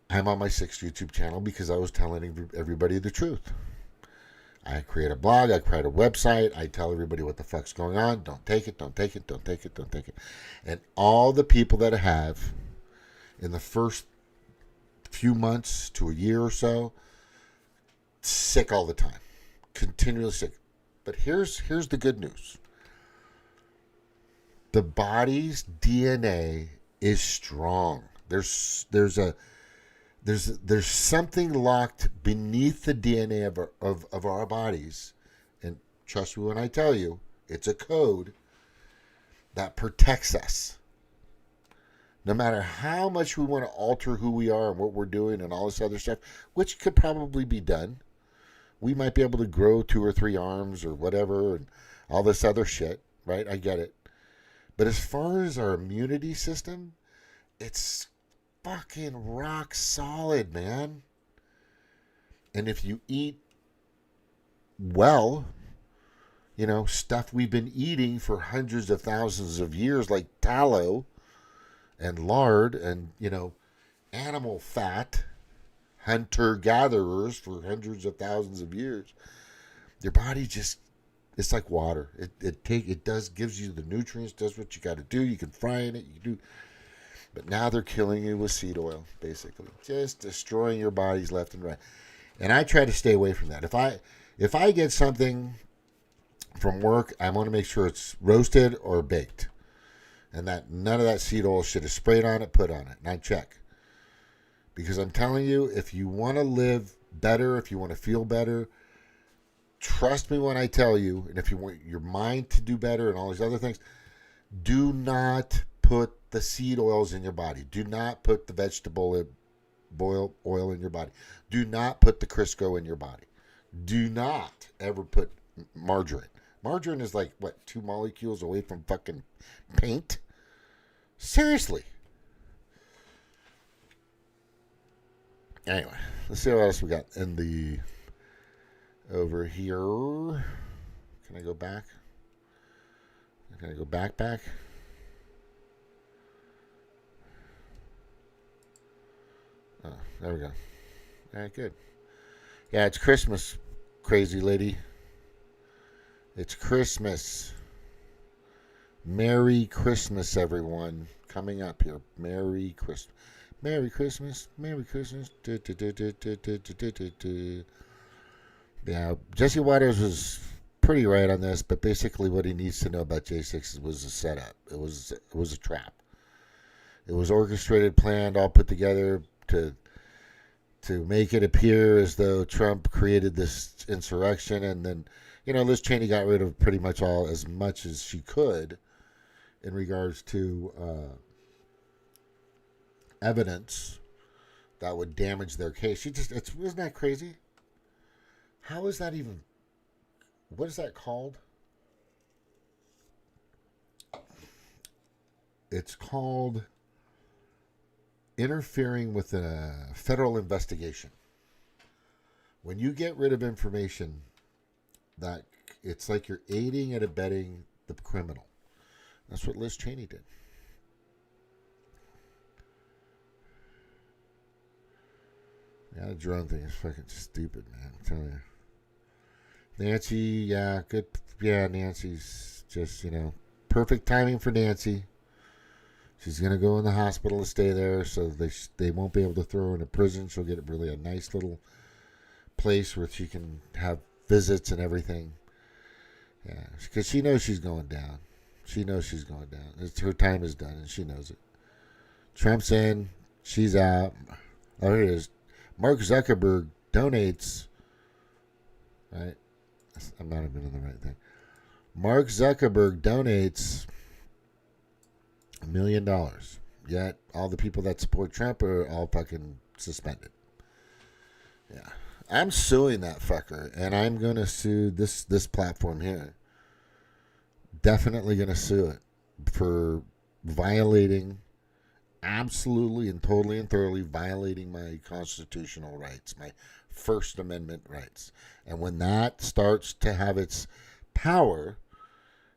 on my 6th YouTube channel because I was telling everybody the truth. I create a blog, I create a website, I tell everybody what the fuck's going on. Don't take it, don't take it, don't take it, don't take it. And all the people that I have in the first few months to a year or so, sick all the time. Continually sick. But here's the good news. The body's DNA is strong. There's something locked beneath the DNA of our bodies, and trust me when I tell you, it's a code that protects us. No matter how much we want to alter who we are and what we're doing and all this other stuff, which could probably be done. We might be able to grow 2 or 3 arms or whatever and all this other shit, right? I get it. But as far as our immunity system, it's fucking rock solid, man. And if you eat well, you know, stuff we've been eating for hundreds of thousands of years, like tallow and lard and, you know, animal fat, hunter-gatherers for hundreds of thousands of years, your body just, it's like water. It gives you the nutrients, does what you got to do. You can fry in it, you can do. But now they're killing you with seed oil, basically. Just destroying your bodies left and right. And I try to stay away from that. If I get something from work, I want to make sure it's roasted or baked. And that none of that seed oil shit is sprayed on it, put on it. And I check. Because I'm telling you, if you want to live better, if you want to feel better, trust me when I tell you, and if you want your mind to do better and all these other things, do not put the seed oils in your body. Do not put the vegetable oil in your body. Do not put the Crisco in your body. Do not ever put margarine. Margarine is like, what, 2 molecules away from fucking paint? Seriously. Anyway, let's see what else we got in the over here. Can I go back? Can I go back? Oh, there we go. All right, good. Yeah, it's Christmas, crazy lady. It's Christmas. Merry Christmas, everyone. Coming up here. Merry Christmas. Merry Christmas. Merry Christmas. Yeah, Jesse Waters was pretty right on this, but basically what he needs to know about J6 was a setup. It was a trap. It was orchestrated, planned, all put together to make it appear as though Trump created this insurrection, and then, you know, Liz Cheney got rid of pretty much as much as she could in regards to evidence that would damage their case. Isn't that crazy? How is that even, what is that called? It's called interfering with a federal investigation. When you get rid of information that it's like you're aiding and abetting the criminal. That's what Liz Cheney did. Yeah, the drone thing is fucking stupid, man. I'm telling you. Nancy, yeah, good. Yeah, Nancy's just, you know, perfect timing for Nancy. She's going to go in the hospital to stay there, so they won't be able to throw her in a prison. She'll get really a nice little place where she can have visits and everything. Yeah, because she knows she's going down. She knows she's going down. Her time is done, and she knows it. Trump's in. She's out. Oh, here it is. Mark Zuckerberg donates. Right? I'm not even on the right thing. Mark Zuckerberg donates $1 million. Yet all the people that support Trump are all fucking suspended. Yeah. I'm suing that fucker, and I'm going to sue this platform here. Definitely going to sue it for violating, absolutely and totally and thoroughly violating my constitutional rights, my First Amendment rights. And when that starts to have its power,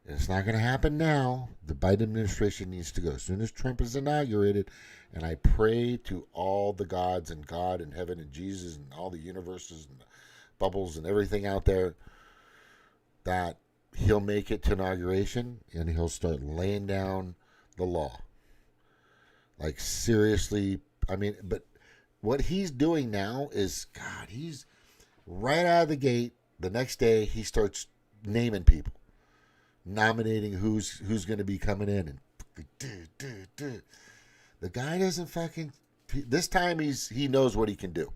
and it's not going to happen now, the Biden administration needs to go. As soon as Trump is inaugurated, and I pray to all the gods and God and heaven and Jesus and all the universes and bubbles and everything out there, that he'll make it to inauguration and he'll start laying down the law. Like, seriously, I mean, but what he's doing now is, God, he's right out of the gate. The next day, he starts naming people, nominating who's going to be coming in, and the guy doesn't fucking. This time he knows what he can do.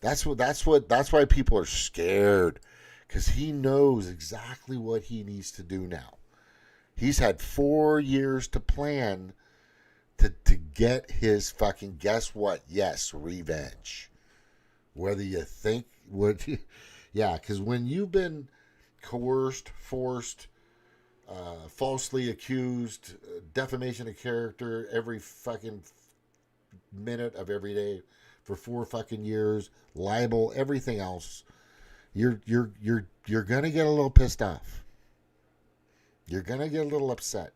That's why people are scared, because he knows exactly what he needs to do now. He's had 4 years to plan to get his fucking, guess what? Yes, revenge. Whether you think what, yeah, because when you've been coerced, forced, falsely accused, defamation of character every fucking minute of every day for 4 fucking years, libel, everything else, you're gonna get a little pissed off. You're gonna get a little upset.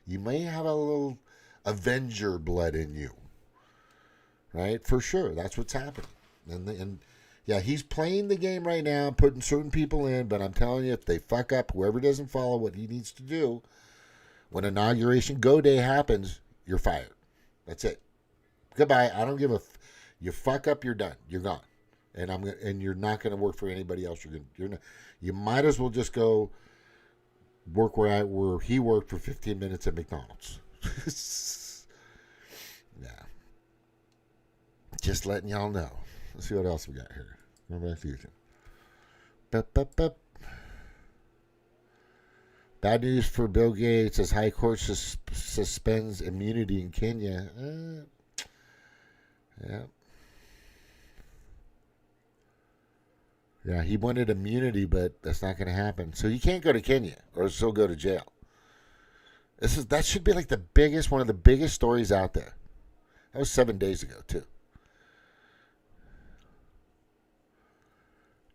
You may have a little Avenger blood in you, right? For sure, that's what's happening. And yeah, he's playing the game right now, putting certain people in. But I'm telling you, if they fuck up, whoever doesn't follow what he needs to do, when inauguration go day happens, you're fired. That's it. Goodbye. I don't give a. You fuck up, you're done. You're gone, and you're not going to work for anybody else. You're not. You might as well just go work where he worked for 15 minutes at McDonald's. Yeah. Just letting y'all know. Let's see what else we got here. What about future? Bad news for Bill Gates as High Court suspends immunity in Kenya. Yeah. Yeah, he wanted immunity, but that's not going to happen. So he can't go to Kenya, or he'll go to jail. That should be like one of the biggest stories out there. That was 7 days ago, too.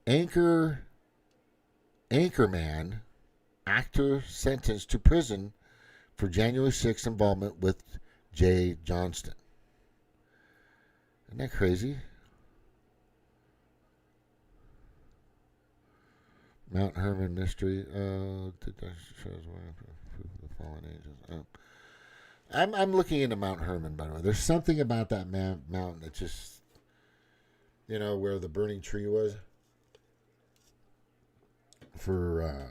Anchorman, actor sentenced to prison for January 6th involvement with Jay Johnston. Isn't that crazy? Mount Hermon mystery. The fallen angels. I'm looking into Mount Hermon, by the way. There's something about that mountain that just, where the burning tree was for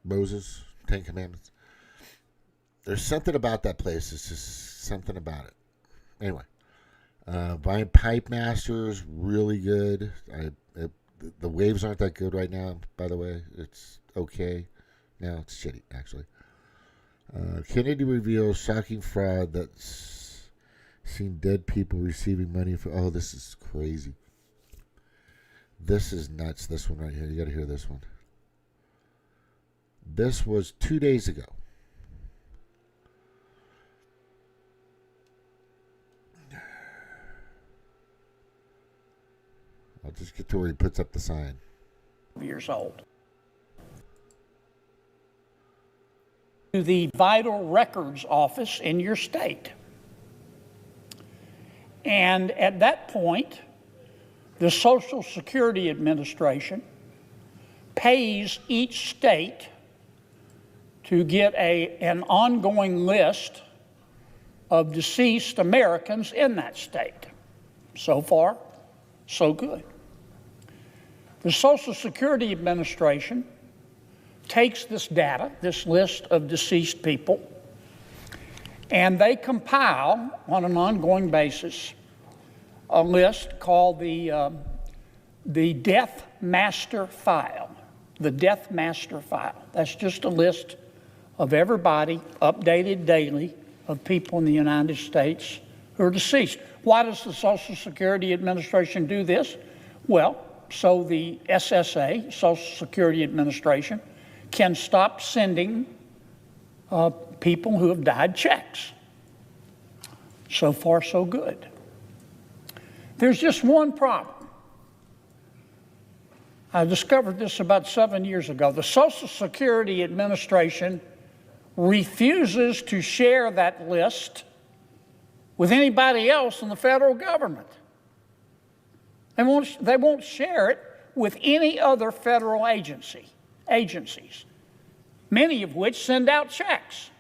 Moses, 10 Commandments. There's something about that place. It's just something about it. Anyway, Vine Pipe Masters, really good. The waves aren't that good right now, by the way. It's okay. No, it's shitty, actually. Kennedy reveals shocking fraud that's seen dead people receiving money for. Oh, this is crazy. This is nuts. This one right here. You got to hear this one. This was 2 days ago. I'll just get to where he puts up the sign. Years old. To the Vital Records Office in your state. And at that point, the Social Security Administration pays each state to get an ongoing list of deceased Americans in that state. So far, so good. The Social Security Administration takes this data, this list of deceased people, and they compile on an ongoing basis a list called the Death Master File. The Death Master File. That's just a list of everybody, updated daily, of people in the United States who are deceased. Why does the Social Security Administration do this? Well, so the SSA, Social Security Administration, can stop sending people who have died checks. So far, so good. There's just one problem. I discovered this about 7 years ago. The Social Security Administration refuses to share that list with anybody else in the federal government. They won't share it with any other federal agencies, many of which send out checks.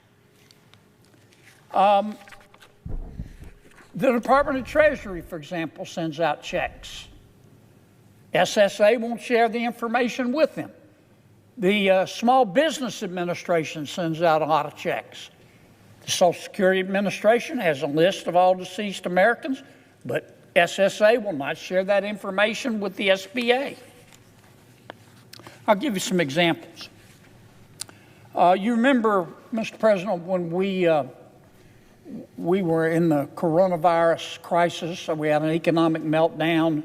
The Department of Treasury, for example, sends out checks. SSA won't share the information with them. The Small Business Administration sends out a lot of checks. The Social Security Administration has a list of all deceased Americans, but SSA will not share that information with the SBA. I'll give you some examples. You remember, Mr. President, when we were in the coronavirus crisis, we had an economic meltdown.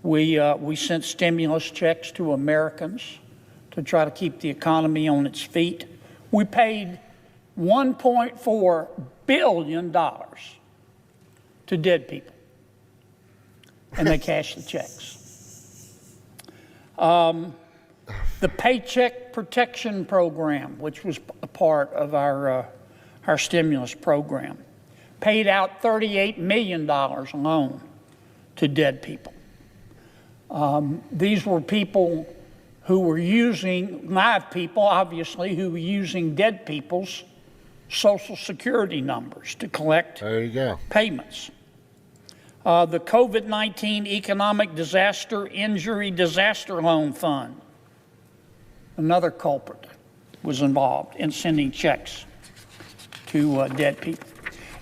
We sent stimulus checks to Americans to try to keep the economy on its feet. We paid $1.4 billion to dead people, and they cashed the checks. The Paycheck Protection Program, which was a part of our stimulus program, paid out $38 million alone to dead people. These were people who were using, live people, obviously, who were using dead people's Social Security numbers to collect payments. The COVID-19 Economic Disaster Injury Disaster Loan Fund, another culprit, was involved in sending checks to dead people.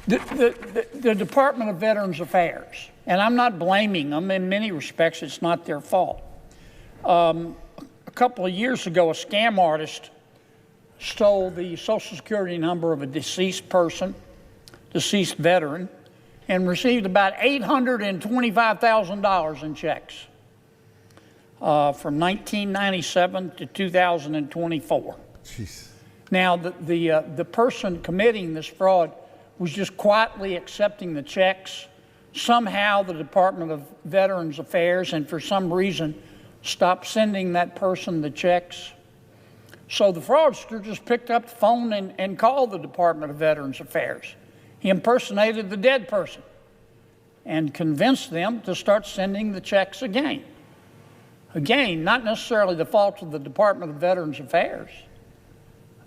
The Department of Veterans Affairs, and I'm not blaming them, in many respects it's not their fault. A couple of years ago, a scam artist stole the Social Security number of a deceased veteran, and received about $825,000 in checks from 1997 to 2024. Jeez. Now, the person committing this fraud was just quietly accepting the checks. Somehow the Department of Veterans Affairs, and for some reason, stopped sending that person the checks. So the fraudster just picked up the phone and called the Department of Veterans Affairs. He impersonated the dead person and convinced them to start sending the checks again. Again, not necessarily the fault of the Department of Veterans Affairs.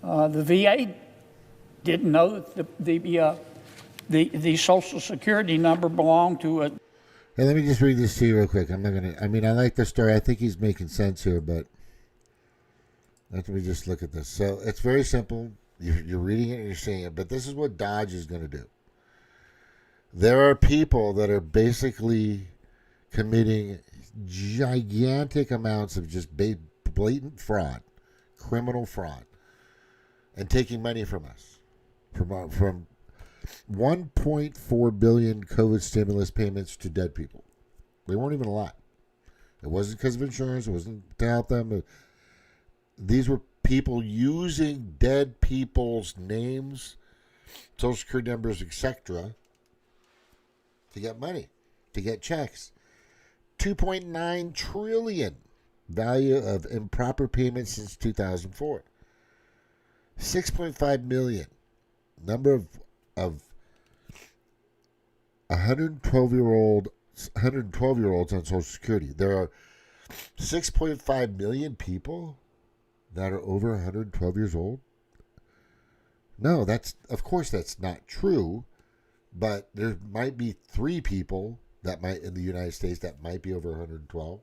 The VA didn't know that the Social Security number belonged to a... Hey, let me just read this to you real quick. I like the story. I think he's making sense here, but let me just look at this. So it's very simple. You're reading it and you're seeing it, but this is what Dodge is going to do. There are people that are basically committing gigantic amounts of just blatant fraud, criminal fraud, and taking money from us. From 1.4 billion COVID stimulus payments to dead people. They weren't even a lot. It wasn't because of insurance. It wasn't to help them. These were people using dead people's names, Social Security numbers, etc., to get money, to get checks. 2.9 trillion value of improper payments since 2004. 6.5 million number of 112-year-olds on Social Security. There are 6.5 million people that are over 112 years old. No, of course that's not true, but there might be 3 people that might in the United States that might be over 112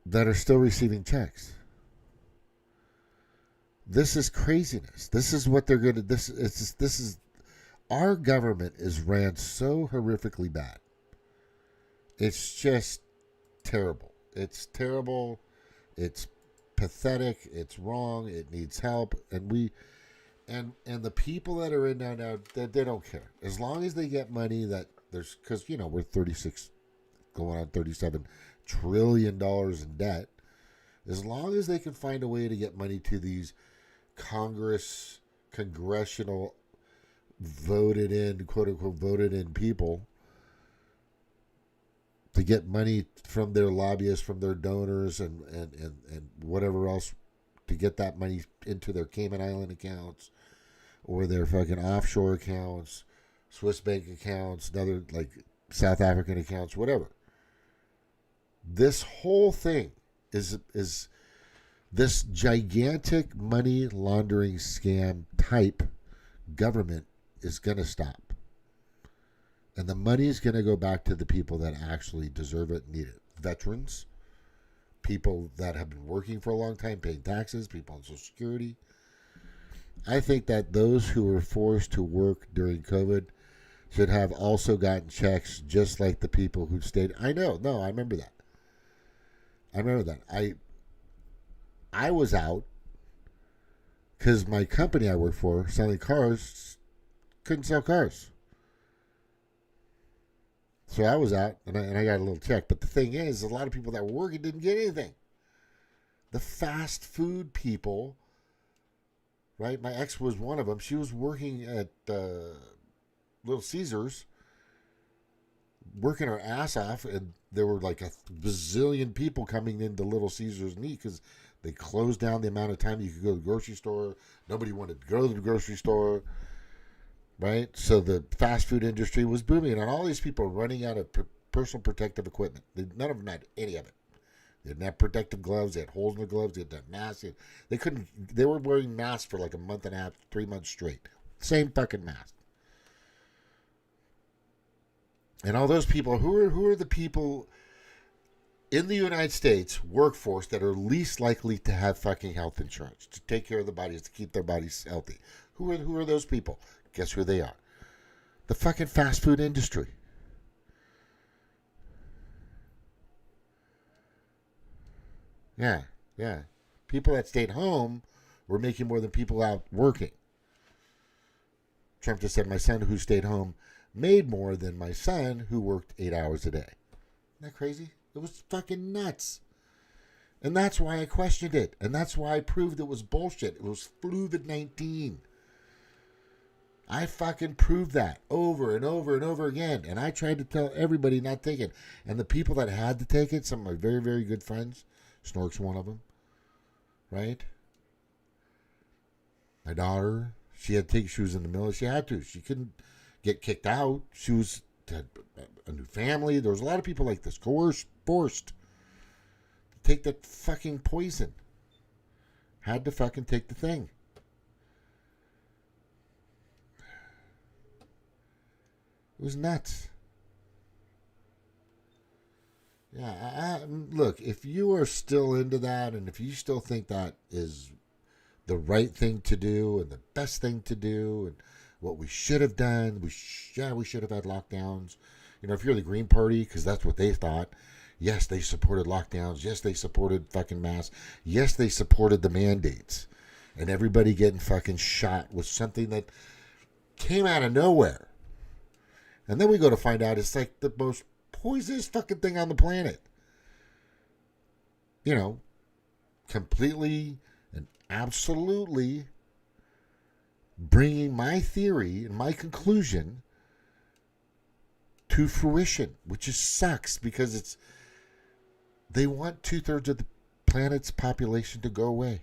that are still receiving checks. This is craziness. This is what they're going to. This is our government is ran so horrifically bad. It's just terrible. It's terrible. It's pathetic. It's wrong. It needs help. And the people that are in now, they don't care. As long as they get money because we're 36, going on $37 trillion in debt. As long as they can find a way to get money to these congressional voted in, quote unquote, voted in people to get money from their lobbyists, from their donors, and whatever else, to get that money into their Cayman Island accounts or their fucking offshore accounts, Swiss bank accounts, another like South African accounts, whatever. This whole thing is this gigantic money laundering scam type government is going to stop. And the money is going to go back to the people that actually deserve it and need it. Veterans, people that have been working for a long time, paying taxes, people on Social Security. I think that those who were forced to work during COVID should have also gotten checks just like the people who stayed. I know. No, I remember that. I was out because my company I work for, selling cars, couldn't sell cars. So I was out, and I got a little check. But the thing is, a lot of people that were working didn't get anything. The fast food people, right? My ex was one of them. She was working at Little Caesars, working her ass off, and there were like a bazillion people coming into Little Caesars and eat because they closed down the amount of time you could go to the grocery store. Nobody wanted to go to the grocery store, right? So the fast food industry was booming, and all these people were running out of personal protective equipment. None of them had any of it. They didn't have protective gloves. They had holes in the gloves. They had masks. They were wearing masks for like a month and a half, 3 months straight. Same fucking mask. And all those people, who are the people in the United States workforce that are least likely to have fucking health insurance, to take care of the bodies, to keep their bodies healthy? Who are those people? Guess who they are? The fucking fast food industry. Yeah. People that stayed home were making more than people out working. Trump just said my son who stayed home made more than my son who worked 8 hours a day. Isn't that crazy? It was fucking nuts. And that's why I questioned it. And that's why I proved it was bullshit. It was COVID-19. I fucking proved that over and over and over again. And I tried to tell everybody not to take it. And the people that had to take it, some of my very, very good friends, Snork's one of them, right? My daughter, she was in the military. She had to. She couldn't get kicked out. She had a new family. There was a lot of people like this, forced to take that fucking poison. Had to fucking take the thing. It was nuts. Yeah, look, if you are still into that, and if you still think that is the right thing to do and the best thing to do, and what we should have done, we should have had lockdowns. You know, if you're the Green Party, because that's what they thought. Yes, they supported lockdowns. Yes, they supported fucking masks. Yes, they supported the mandates. And everybody getting fucking shot with something that came out of nowhere. And then we go to find out it's like the most poisonous fucking thing on the planet. You know, completely and absolutely bringing my theory and my conclusion to fruition, which just sucks because they want 2/3 of the planet's population to go away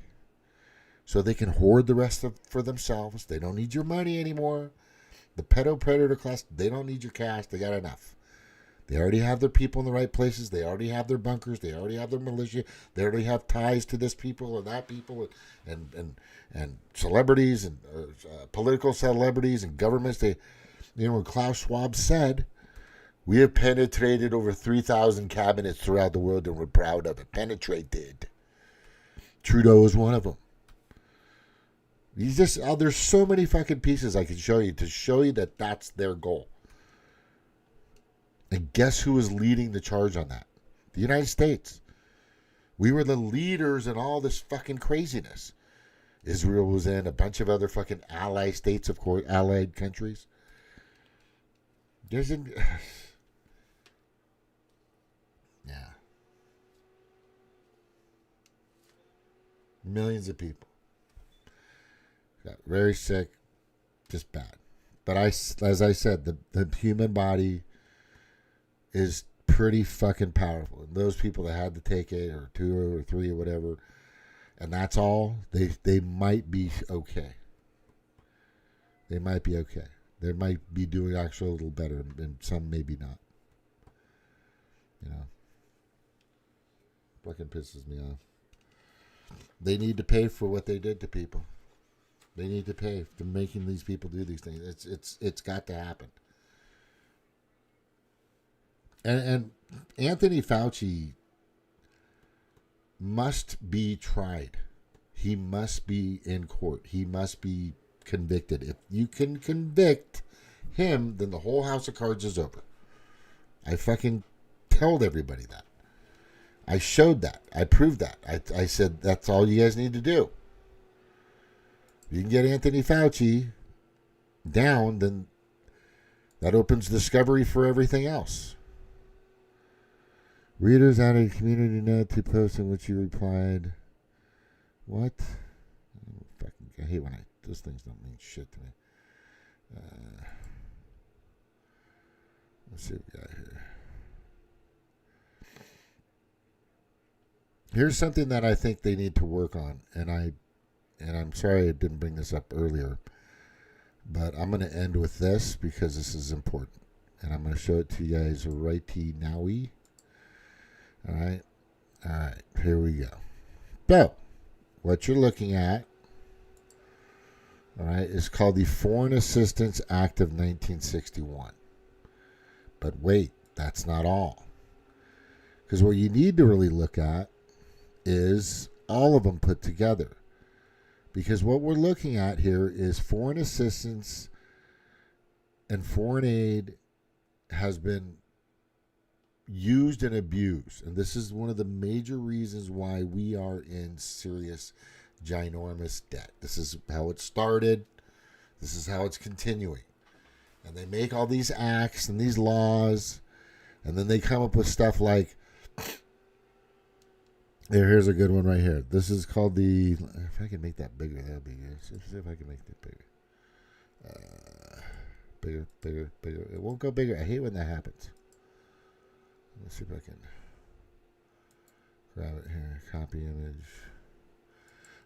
so they can hoard the rest for themselves. They don't need your money anymore. The pedo-predator class, they don't need your cash. They got enough. They already have their people in the right places. They already have their bunkers. They already have their militia. They already have ties to this people and that people and celebrities and political celebrities and governments. When Klaus Schwab said, we have penetrated over 3,000 cabinets throughout the world and we're proud of it. Penetrated. Trudeau is one of them. There's so many fucking pieces I can show you to show you that that's their goal. And guess who was leading the charge on that? The United States. We were the leaders in all this fucking craziness. Israel was in, a bunch of other fucking allied states, of course, allied countries. Yeah. Millions of people got very sick, just bad. But as I said, the human body is pretty fucking powerful. And those people that had to take it, or 2 or 3 or whatever, and that's all, they might be okay. They might be okay. They might be doing actually a little better, and some maybe not. You know, fucking pisses me off. They need to pay for what they did to people. They need to pay for making these people do these things. It's got to happen. And Anthony Fauci must be tried. He must be in court. He must be convicted. If you can convict him, then the whole house of cards is over. I fucking told everybody that. I showed that. I proved that. I said that's all you guys need to do. If you can get Anthony Fauci down, then that opens discovery for everything else. Readers added a community note to post in which you replied, what? I hate when those things don't mean shit to me. Let's see what we got here. Here's something that I think they need to work on, and I'm sorry I didn't bring this up earlier, but I'm going to end with this because this is important, and I'm going to show it to you guys right now. All right, here we go. So, what you're looking at, all right, is called the Foreign Assistance Act of 1961. But wait, that's not all. Because what you need to really look at is all of them put together. Because what we're looking at here is foreign assistance and foreign aid has been used and abused. And this is one of the major reasons why we are in serious, ginormous debt. This is how it started. This is how it's continuing. And they make all these acts and these laws, and then they come up with stuff like, here's a good one right here. This is called the, if I can make that bigger, that would be good. Let's see if I can make it bigger. Bigger. It won't go bigger. I hate when that happens. Let's see if I can grab it here. Copy image.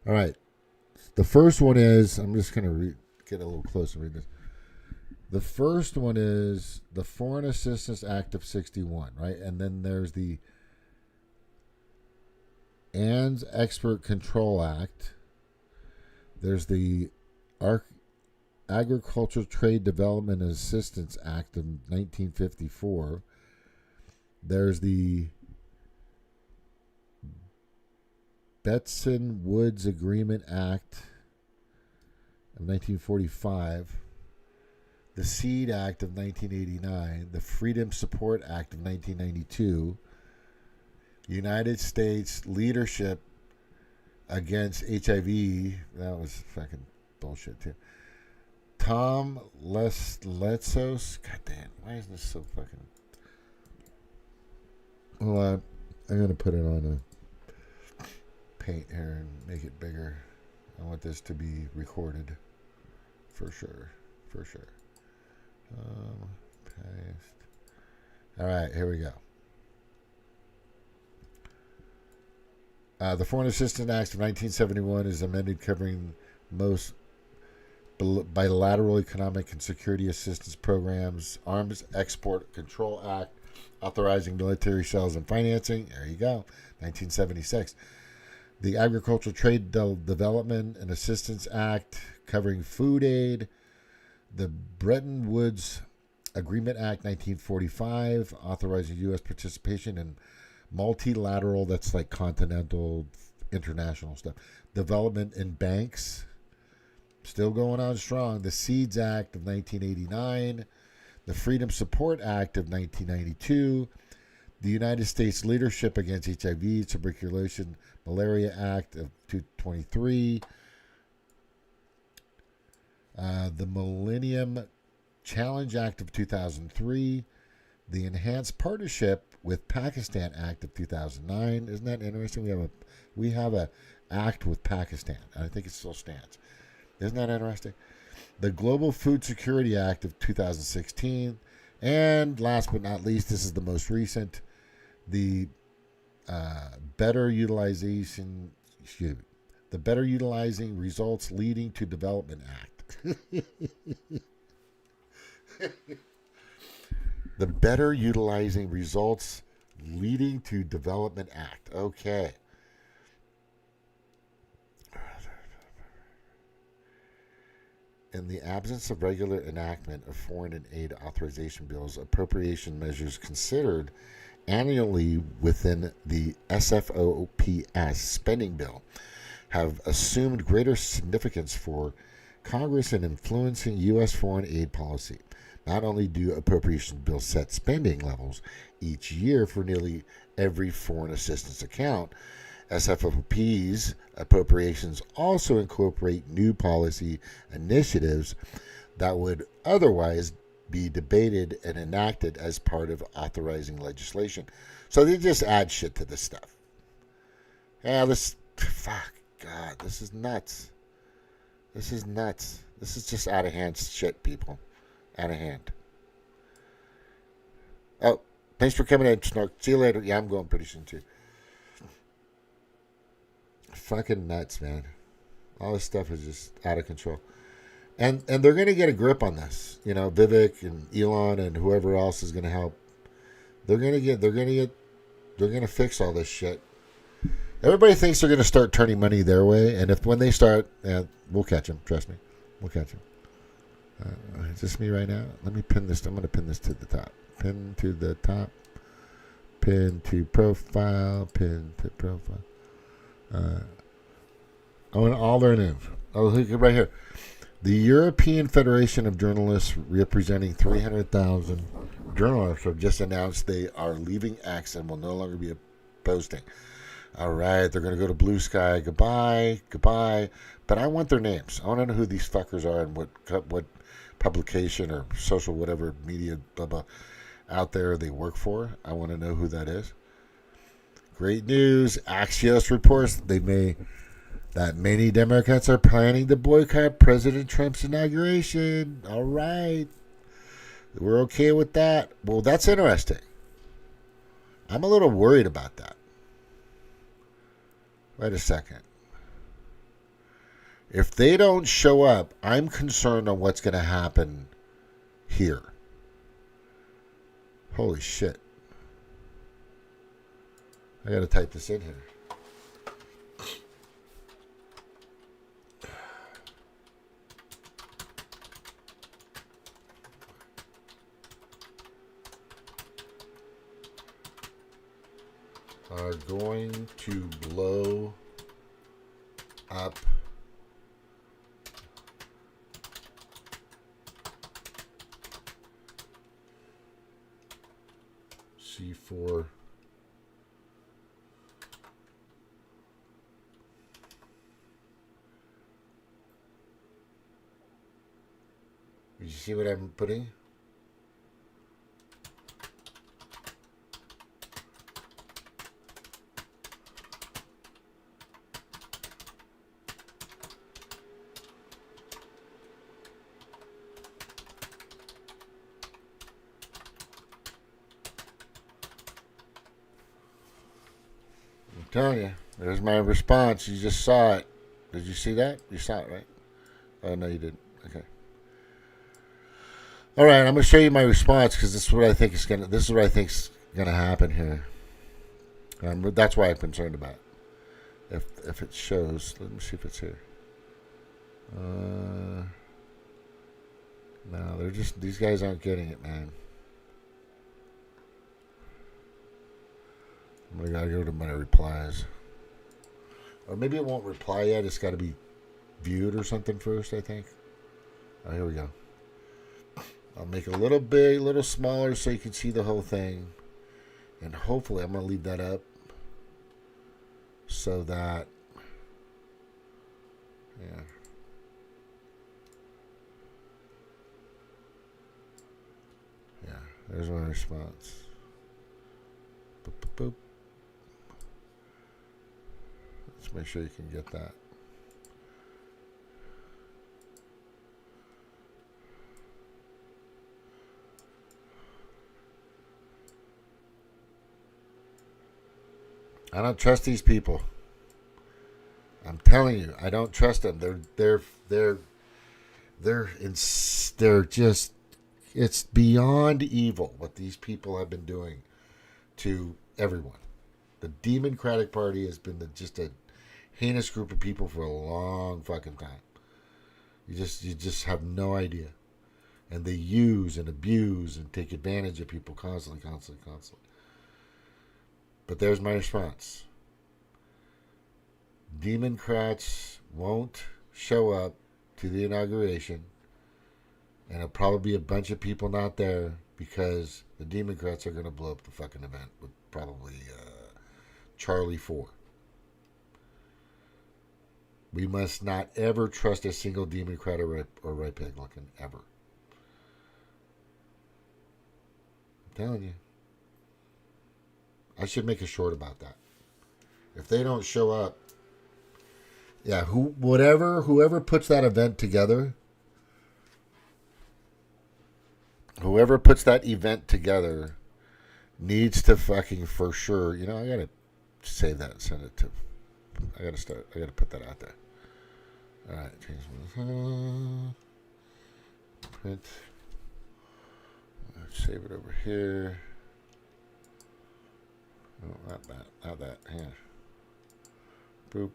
All right. The first one is, I'm just going to get a little closer and read this. The first one is the Foreign Assistance Act of 61, right? And then there's the ANDS Export Control Act. There's the Agricultural Trade Development and Assistance Act of 1954. There's the Betson Woods Agreement Act of 1945. The Seed Act of 1989, the Freedom Support Act of 1992, United States Leadership Against HIV, that was fucking bullshit too. Tom Letsos, goddamn, why is this so fucking... Hold on, I'm going to put it on a paint here and make it bigger. I want this to be recorded for sure. Paste. All right, here we go. The Foreign Assistance Act of 1971 is amended, covering most bilateral economic and security assistance programs. Arms Export Control Act, authorizing military sales and financing. There you go. 1976. The Agricultural Trade Development and Assistance Act, covering food aid. The Bretton Woods Agreement Act 1945, authorizing U.S. participation in multilateral, that's like continental, international stuff. Development in banks, still going on strong. The Seeds Act of 1989, the Freedom Support Act of 1992, the United States Leadership Against HIV, Tuberculosis, Malaria Act of 2023, the Millennium Challenge Act of 2003, the Enhanced Partnership with Pakistan Act of 2009. Isn't that interesting? We have a act with Pakistan. I think it still stands. Isn't that interesting? the Global Food Security Act of 2016, and last but not least, this is the most recent, the Better Utilizing Results Leading to Development Act. The Better Utilizing Results Leading to Development Act. Okay. In the absence of regular enactment of foreign and aid authorization bills, appropriation measures considered annually within the SFOPS spending bill have assumed greater significance for Congress in influencing U.S. foreign aid policy. Not only do appropriation bills set spending levels each year for nearly every foreign assistance account, SFOP's appropriations also incorporate new policy initiatives that would otherwise be debated and enacted as part of authorizing legislation. So they just add shit to this stuff. Yeah, this is nuts. This is nuts. This is just out of hand shit, people. Out of hand. Oh, thanks for coming in, Snark. See you later. Yeah, I'm going pretty soon too. Fucking nuts, man. All this stuff is just out of control. And they're going to get a grip on this. You know, Vivek and Elon and whoever else is going to help. They're going to fix all this shit. Everybody thinks they're going to start turning money their way. And when they start, we'll catch them. Trust me. We'll catch them. Is this me right now? Let me pin this. I'm going to pin this to the top. Pin to the top. Pin to profile. Pin to profile. I want all their names. I'll look right here. The European Federation of Journalists, representing 300,000 journalists, have just announced they are leaving X and will no longer be posting. All right, they're going to go to Blue Sky. Goodbye. But I want their names. I want to know who these fuckers are and what publication or social whatever media blah blah out there they work for. I want to know who that is. Great news. Axios reports that many Democrats are planning to boycott President Trump's inauguration. All right. We're okay with that. Well, that's interesting. I'm a little worried about that. Wait a second. If they don't show up, I'm concerned on what's going to happen here. Holy shit. I got to type this in here. Are going to blow up C4 Did you see what I'm putting? Telling you, there's my response. You just saw it. Did you see that? You saw it, right? Oh no, you didn't. Okay. All right, I'm gonna show you my response because this is what I think is gonna happen here. That's why I'm concerned about it. If it shows, let me see if it's here. No, these guys aren't getting it, man. I gotta go to my replies. Or maybe it won't reply yet. It's got to be viewed or something first, I think. Oh, here we go. I'll make it a little big, a little smaller so you can see the whole thing. And hopefully I'm going to leave that up so that, yeah. Yeah, there's my response. Boop, boop, boop. Let's make sure you can get that. I don't trust these people. I'm telling you, I don't trust them. They're just, it's beyond evil what these people have been doing to everyone. The Democratic Party has been just a heinous group of people for a long fucking time. You just have no idea. And they use and abuse and take advantage of people constantly. But there's my response. Demoncrats won't show up to the inauguration, and it'll probably be a bunch of people not there because the Demoncrats are going to blow up the fucking event with probably Charlie 4. We must not ever trust a single Democrat or Republican, ever. I'm telling you. I should make a short about that. If they don't show up, yeah, whoever puts that event together, needs to fucking for sure. You know, I gotta save that and send it to. I gotta put that out there. All right, change print. Save it over here. Oh, not that. Here. Boop.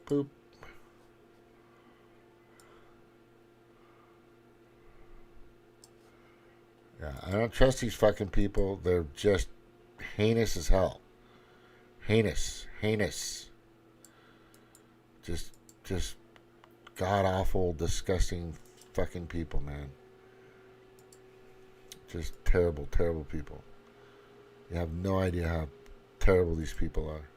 Boop. Yeah, I don't trust these fucking people. They're just heinous as hell. Heinous. Just god-awful, disgusting fucking people, man. Just terrible people. You have no idea how terrible these people are.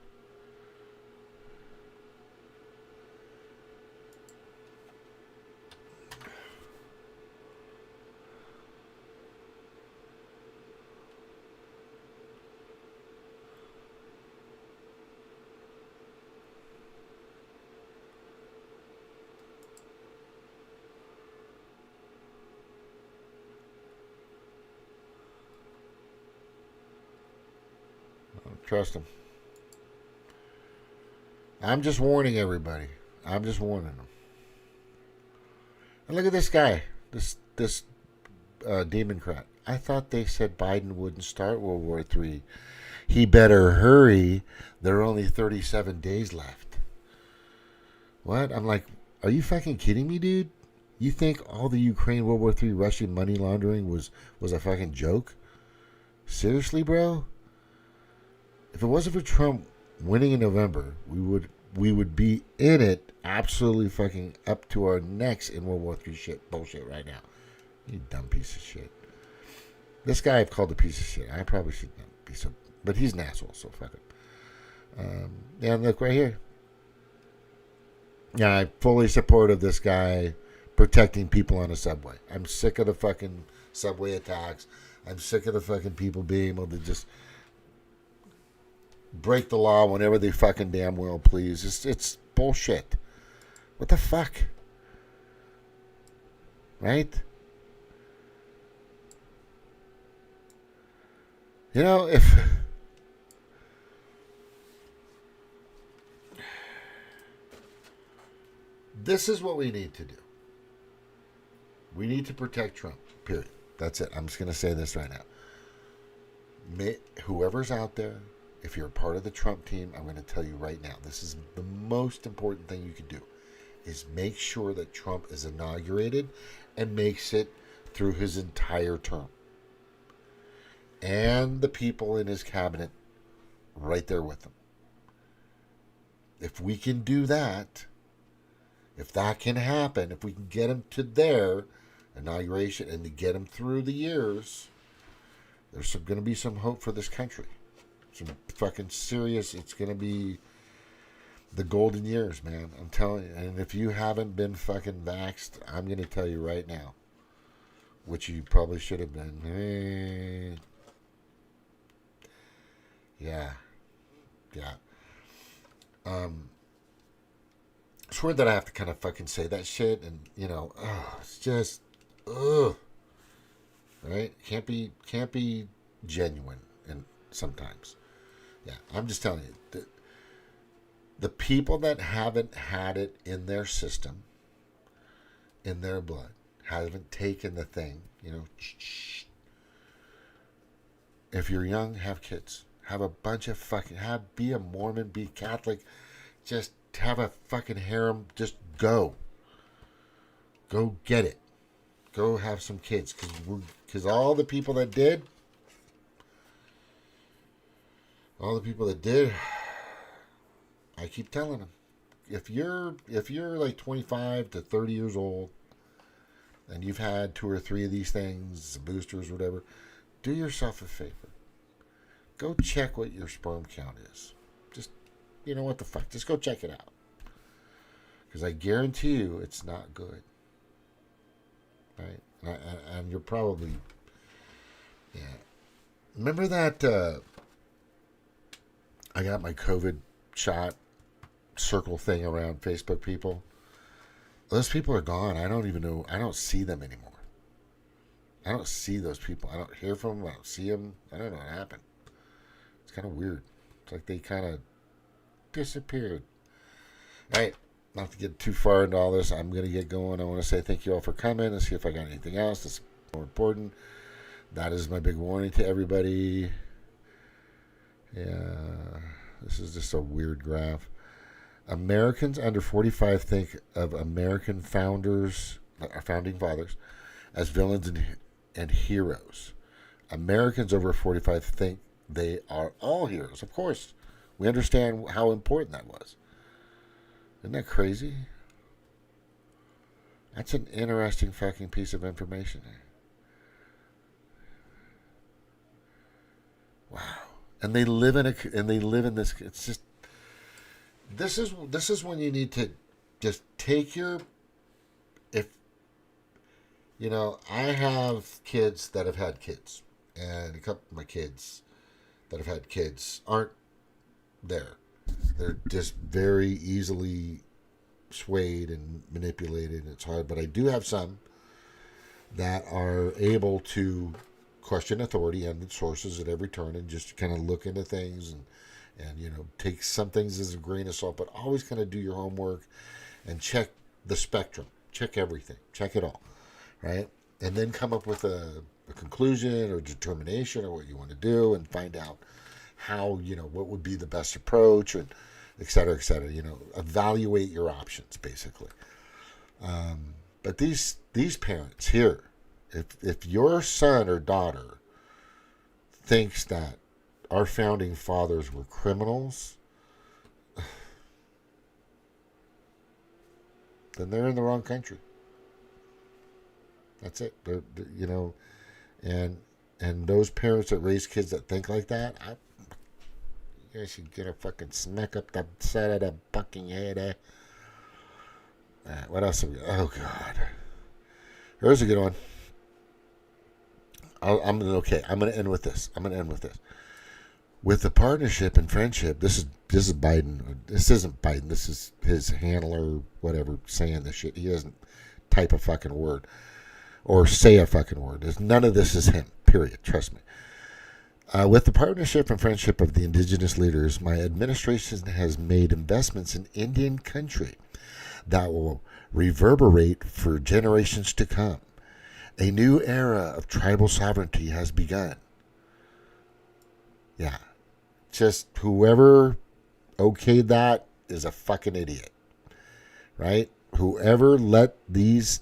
Trust them. I'm just warning everybody. I'm just warning them. And look at this guy, this Democrat. I thought they said Biden wouldn't start World War III. He better hurry. There are only 37 days left. What? I'm like, are you fucking kidding me, dude? You think all the Ukraine World War III Russian money laundering was a fucking joke? Seriously, bro? If it wasn't for Trump winning in November, we would be in it absolutely fucking up to our necks in World War III shit bullshit right now. You dumb piece of shit. This guy I've called a piece of shit. I probably should not be so, but he's an asshole, so fuck it. Yeah, look right here. Yeah, I'm fully supportive of this guy protecting people on a subway. I'm sick of the fucking subway attacks. I'm sick of the fucking people being able to just break the law whenever they fucking damn well please. It's bullshit. What the fuck? Right? You know, if this is what we need to do. We need to protect Trump. Period. That's it. I'm just going to say this right now. Whoever's out there, if you're a part of the Trump team, I'm going to tell you right now, this is the most important thing you can do, is make sure that Trump is inaugurated and makes it through his entire term. And the people in his cabinet right there with him. If we can do that, if that can happen, if we can get him to their inauguration and to get him through the years, there's going to be some hope for this country. Some fucking serious, it's going to be the golden years, man. I'm telling you. And if you haven't been fucking vaxxed, I'm going to tell you right now, which you probably should have been. Hey. Yeah. It's weird that I have to kind of fucking say that shit, and it's just, right? Can't be genuine, and sometimes Yeah, I'm just telling you. The people that haven't had it in their system, in their blood, haven't taken the thing, if you're young, have kids. Have a bunch of be a Mormon, be Catholic. Just have a fucking harem. Just go. Go get it. Go have some kids. Because all the people that did, I keep telling them, if you're like 25 to 30 years old, and you've had 2 or 3 of these things, boosters, whatever, do yourself a favor. Go check what your sperm count is. Just, what the fuck? Just go check it out. Because I guarantee you it's not good. Right? And you're probably, yeah. Remember that I got my COVID shot circle thing around Facebook people? Those people are gone. I don't even know. I don't see them anymore. I don't see those people. I don't hear from them. I don't see them. I don't know what happened. It's kind of weird. It's like they kind of disappeared. All right. Not to get too far into all this, I'm going to get going. I want to say thank you all for coming and see if I got anything else that's more important. That is my big warning to everybody. Yeah. This is just a weird graph. Americans under 45 think of American founding fathers, as villains and heroes. Americans over 45 think they are all heroes. Of course, we understand how important that was. Isn't that crazy? That's an interesting fucking piece of information there. Wow. And they live in this. It's just. This is when you need to just take your. I have kids that have had kids, and a couple of my kids that have had kids aren't there. They're just very easily swayed and manipulated. It's hard, but I do have some that are able to question authority and sources at every turn and just kind of look into things and take some things as a grain of salt, but always kind of do your homework and check the spectrum, check everything, check it all, right? And then come up with a conclusion or determination or what you want to do and find out how, what would be the best approach, and et cetera, evaluate your options, basically. But these parents here, if your son or daughter thinks that our founding fathers were criminals, then they're in the wrong country. That's it. And those parents that raise kids that think like that, you guys should get a fucking smack up the side of the fucking head. What else have we got? Oh, God. Here's a good one. I'm going to end with this. With the partnership and friendship, this is Biden. This isn't Biden. This is his handler, whatever, saying this shit. He doesn't type a fucking word or say a fucking word. None of this is him, period. Trust me. With the partnership and friendship of the indigenous leaders, my administration has made investments in Indian country that will reverberate for generations to come. A new era of tribal sovereignty has begun. Yeah. Just whoever okayed that is a fucking idiot. Right? Whoever let these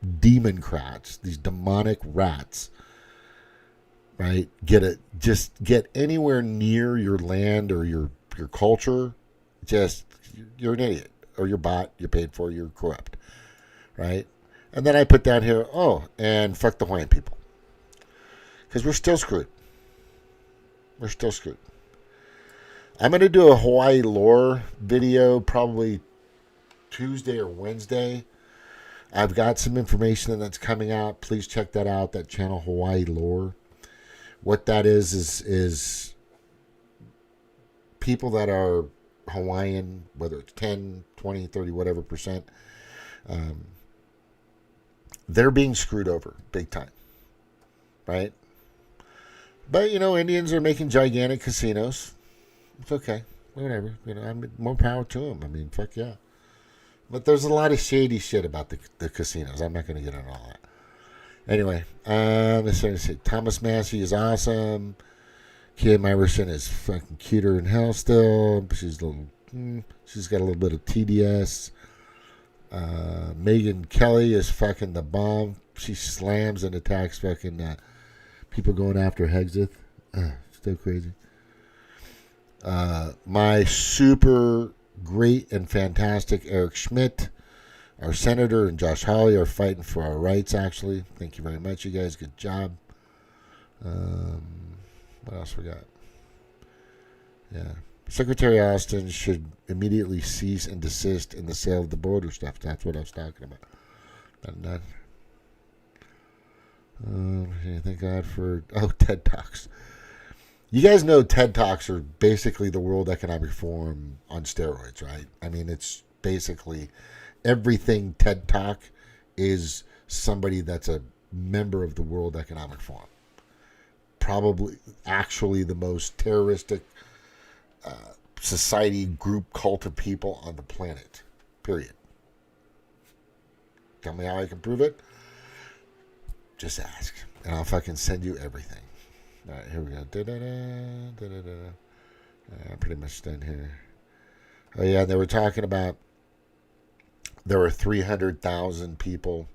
Demoncrats, these demonic rats, right, get anywhere near your land or your culture, you're an idiot. Or you're bought, you're paid for, you're corrupt. Right? And then I put down here, and fuck the Hawaiian people. Because we're still screwed. We're still screwed. I'm going to do a Hawaii lore video probably Tuesday or Wednesday. I've got some information that's coming out. Please check that out, that channel, Hawaii Lore. What that is people that are Hawaiian, whether it's 10, 20, 30, whatever percent, they're being screwed over big time. Right? But, Indians are making gigantic casinos. It's okay. Whatever. More power to them. I mean, fuck yeah. But there's a lot of shady shit about the casinos. I'm not going to get into all that. Anyway, let's see. Thomas Massey is awesome. Kim Iverson is fucking cuter than hell still. She's got a little bit of TDS. Megyn Kelly is fucking the bomb. She slams and attacks fucking people going after Hexeth. Still crazy. My super great and fantastic Eric Schmidt, our senator, and Josh Hawley are fighting for our rights, actually. Thank you very much, you guys. Good job. What else we got? Yeah. Secretary Austin should immediately cease and desist in the sale of the border stuff. That's what I was talking about. Thank God for... TED Talks. You guys know TED Talks are basically the World Economic Forum on steroids, right? I mean, it's basically everything TED Talk is somebody that's a member of the World Economic Forum. Probably actually the most terroristic society group cult of people on the planet. Period. Tell me how I can prove it. Just ask. And I'll fucking send you everything. All right, here we go. I'm pretty much done here. Oh, yeah, they were talking about there were 300,000 people.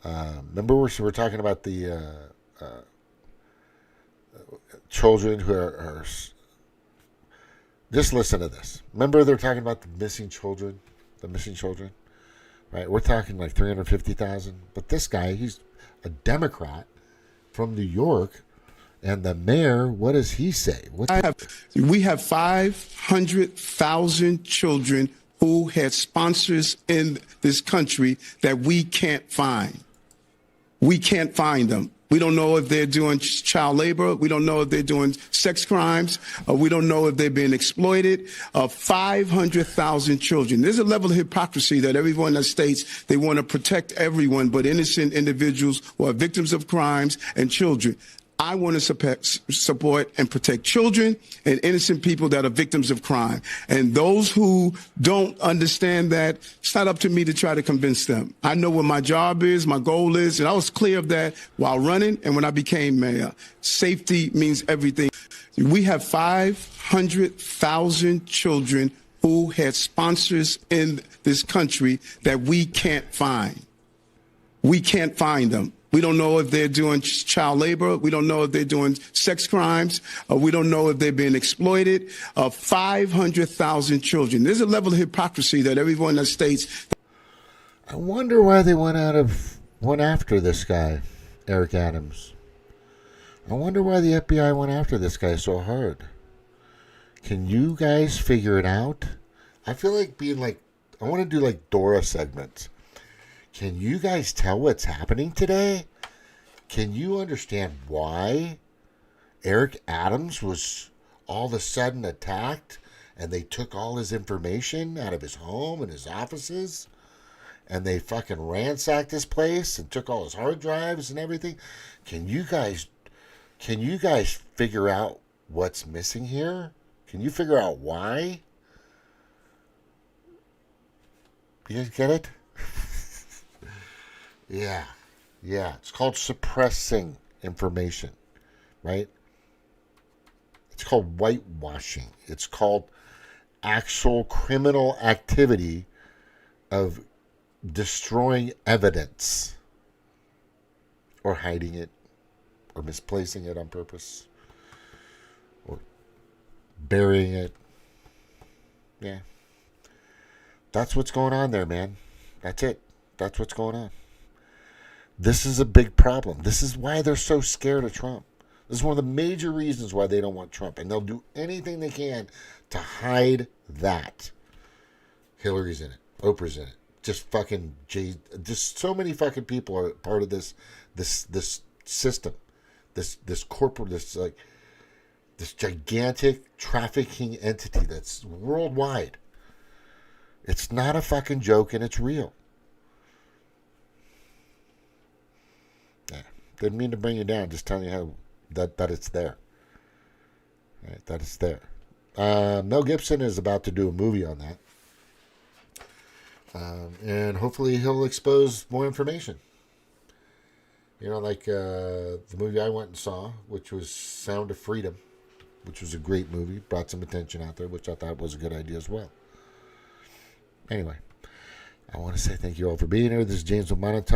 Remember we're talking about the children who are... Just listen to this. Remember they're talking about the missing children? Right? We're talking like 350,000. But this guy, he's a Democrat from New York. And the mayor, what does he say? We have 500,000 children who had sponsors in this country that we can't find. We can't find them. We don't know if they're doing child labor. We don't know if they're doing sex crimes. We don't know if they're being exploited. 500,000 children. There's a level of hypocrisy that everyone that states they want to protect everyone but innocent individuals who are victims of crimes and children. I want to support and protect children and innocent people that are victims of crime. And those who don't understand that, it's not up to me to try to convince them. I know what my job is, my goal is, and I was clear of that while running and when I became mayor. Safety means everything. We have 500,000 children who had sponsors in this country that we can't find. We can't find them. We don't know if they're doing child labor. We don't know if they're doing sex crimes. We don't know if they're being exploited. 500,000 children. There's a level of hypocrisy that everyone that states. I wonder why they went after this guy, Eric Adams. I wonder why the FBI went after this guy so hard. Can you guys figure it out? I feel like I want to do like Dora segments. Can you guys tell what's happening today? Can you understand why Eric Adams was all of a sudden attacked and they took all his information out of his home and his offices and they fucking ransacked his place and took all his hard drives and everything? Can you guys figure out what's missing here? Can you figure out why? You guys get it? Yeah. It's called suppressing information, right? It's called whitewashing. It's called actual criminal activity of destroying evidence or hiding it or misplacing it on purpose or burying it. Yeah. That's what's going on there, man. That's it. That's what's going on. This is a big problem. This is why they're so scared of Trump. This is one of the major reasons why they don't want Trump. And they'll do anything they can to hide that. Hillary's in it. Oprah's in it. Just fucking just so many fucking people are part of this system. This corporate, this gigantic trafficking entity that's worldwide. It's not a fucking joke and it's real. Yeah. Didn't mean to bring you down, just telling you how that it's there. Right, that it's there. Mel Gibson is about to do a movie on that. And hopefully he'll expose more information. You know, like the movie I went and saw, which was Sound of Freedom, which was a great movie, brought some attention out there, which I thought was a good idea as well. Anyway, I want to say thank you all for being here. This is James with Monotone.